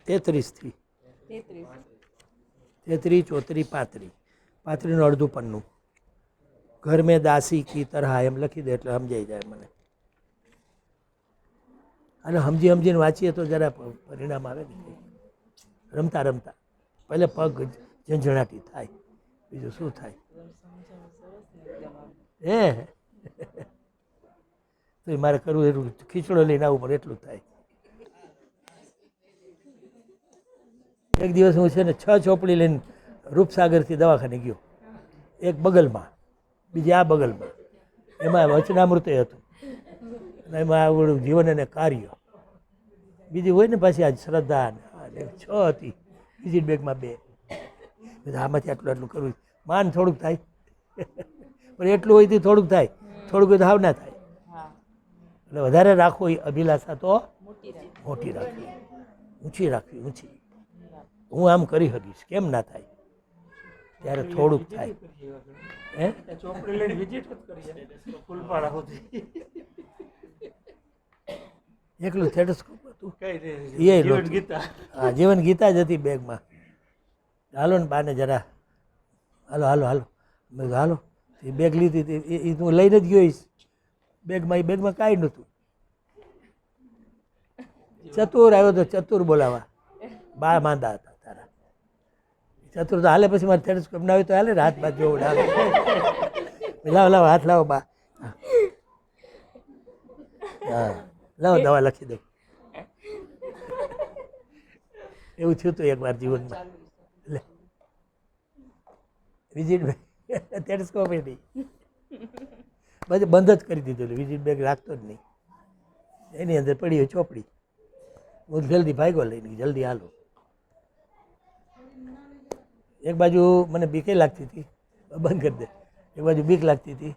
33 થી 34, 35 નું અડધું પન્નું. ઘર મેં દાસી કી તરહ એમ લખી દે એટલે સમજાઈ જાય મને. અને સમજીને વાંચીએ તો જરા પરિણામ આવે ને. રમતા રમતા પહેલે પગ ઝંઝણાટી થાય, બીજું શું થાય? તો મારે કરવું એટલું, ખીચડો લઈને આવવું પડે એટલું થાય. એક દિવસ હું છે ને 6 ચોપડી લઈને રૂપસાગરથી દવાખાને ગયો. એક બગલમાં, બીજી આ બગલમાં. એમાં વચનામૃતે હતું અને એમાં આવડું જીવન અને કાર્ય. બીજી હોય ને પાછી આજ શ્રદ્ધા ને 6 હતી. બીજી બેગમાં 2. આમાંથી આટલું કરવું માન થોડુંક થાય. પણ એટલું હોય તો થોડુંક થાય, થોડુંક હોય તો હાવ ના થાય. એટલે વધારે રાખવો એ અભિલાષા તો મોટી રાખવી, ઊંચી રાખવી, ઊંચી. હું આમ કરી શકીશ, કેમ ના થાય? ત્યારે થોડુંક થાય. એકલું થેટોસ્કોપ હતું. હા, જીવન ગીતા જ હતી બેગમાં. હાલો ને બાને જરા, હાલો હાલો હાલો. મેં કીધું હાલો. એ બેગ લીધી હતી, એ હું લઈને જ ગયો. બેગમાં, એ બેગમાં કાંઈ નહોતું. ચતુર આવ્યો તો ચતુર બોલાવા. બા માંદા હતા તારા. ચતુર તો હાલે, પછી મારે થેટોસ્કોપ ના હોય તો હાલે ને, હાથ બાદ જોવું હાલે. લાવો લાવો, હાથ લાવો બા. હા, લાવો દવા લખી દઉં. એવું થયું હતું એકવાર જીવનમાં. લે વિજિટભાઈ થેટોસ્કોપ એ નહીં, બધું બંધ જ કરી દીધું. વિજિટ બેગ રાખતો જ નહીં. એની અંદર પડી હોય ચોપડી. હું જલ્દી ભાગ્યો લઈને, જલ્દી હાલો. એક બાજુ મને બીકે લાગતી હતી, બંધ કરી દે. એક બાજુ બીક લાગતી હતી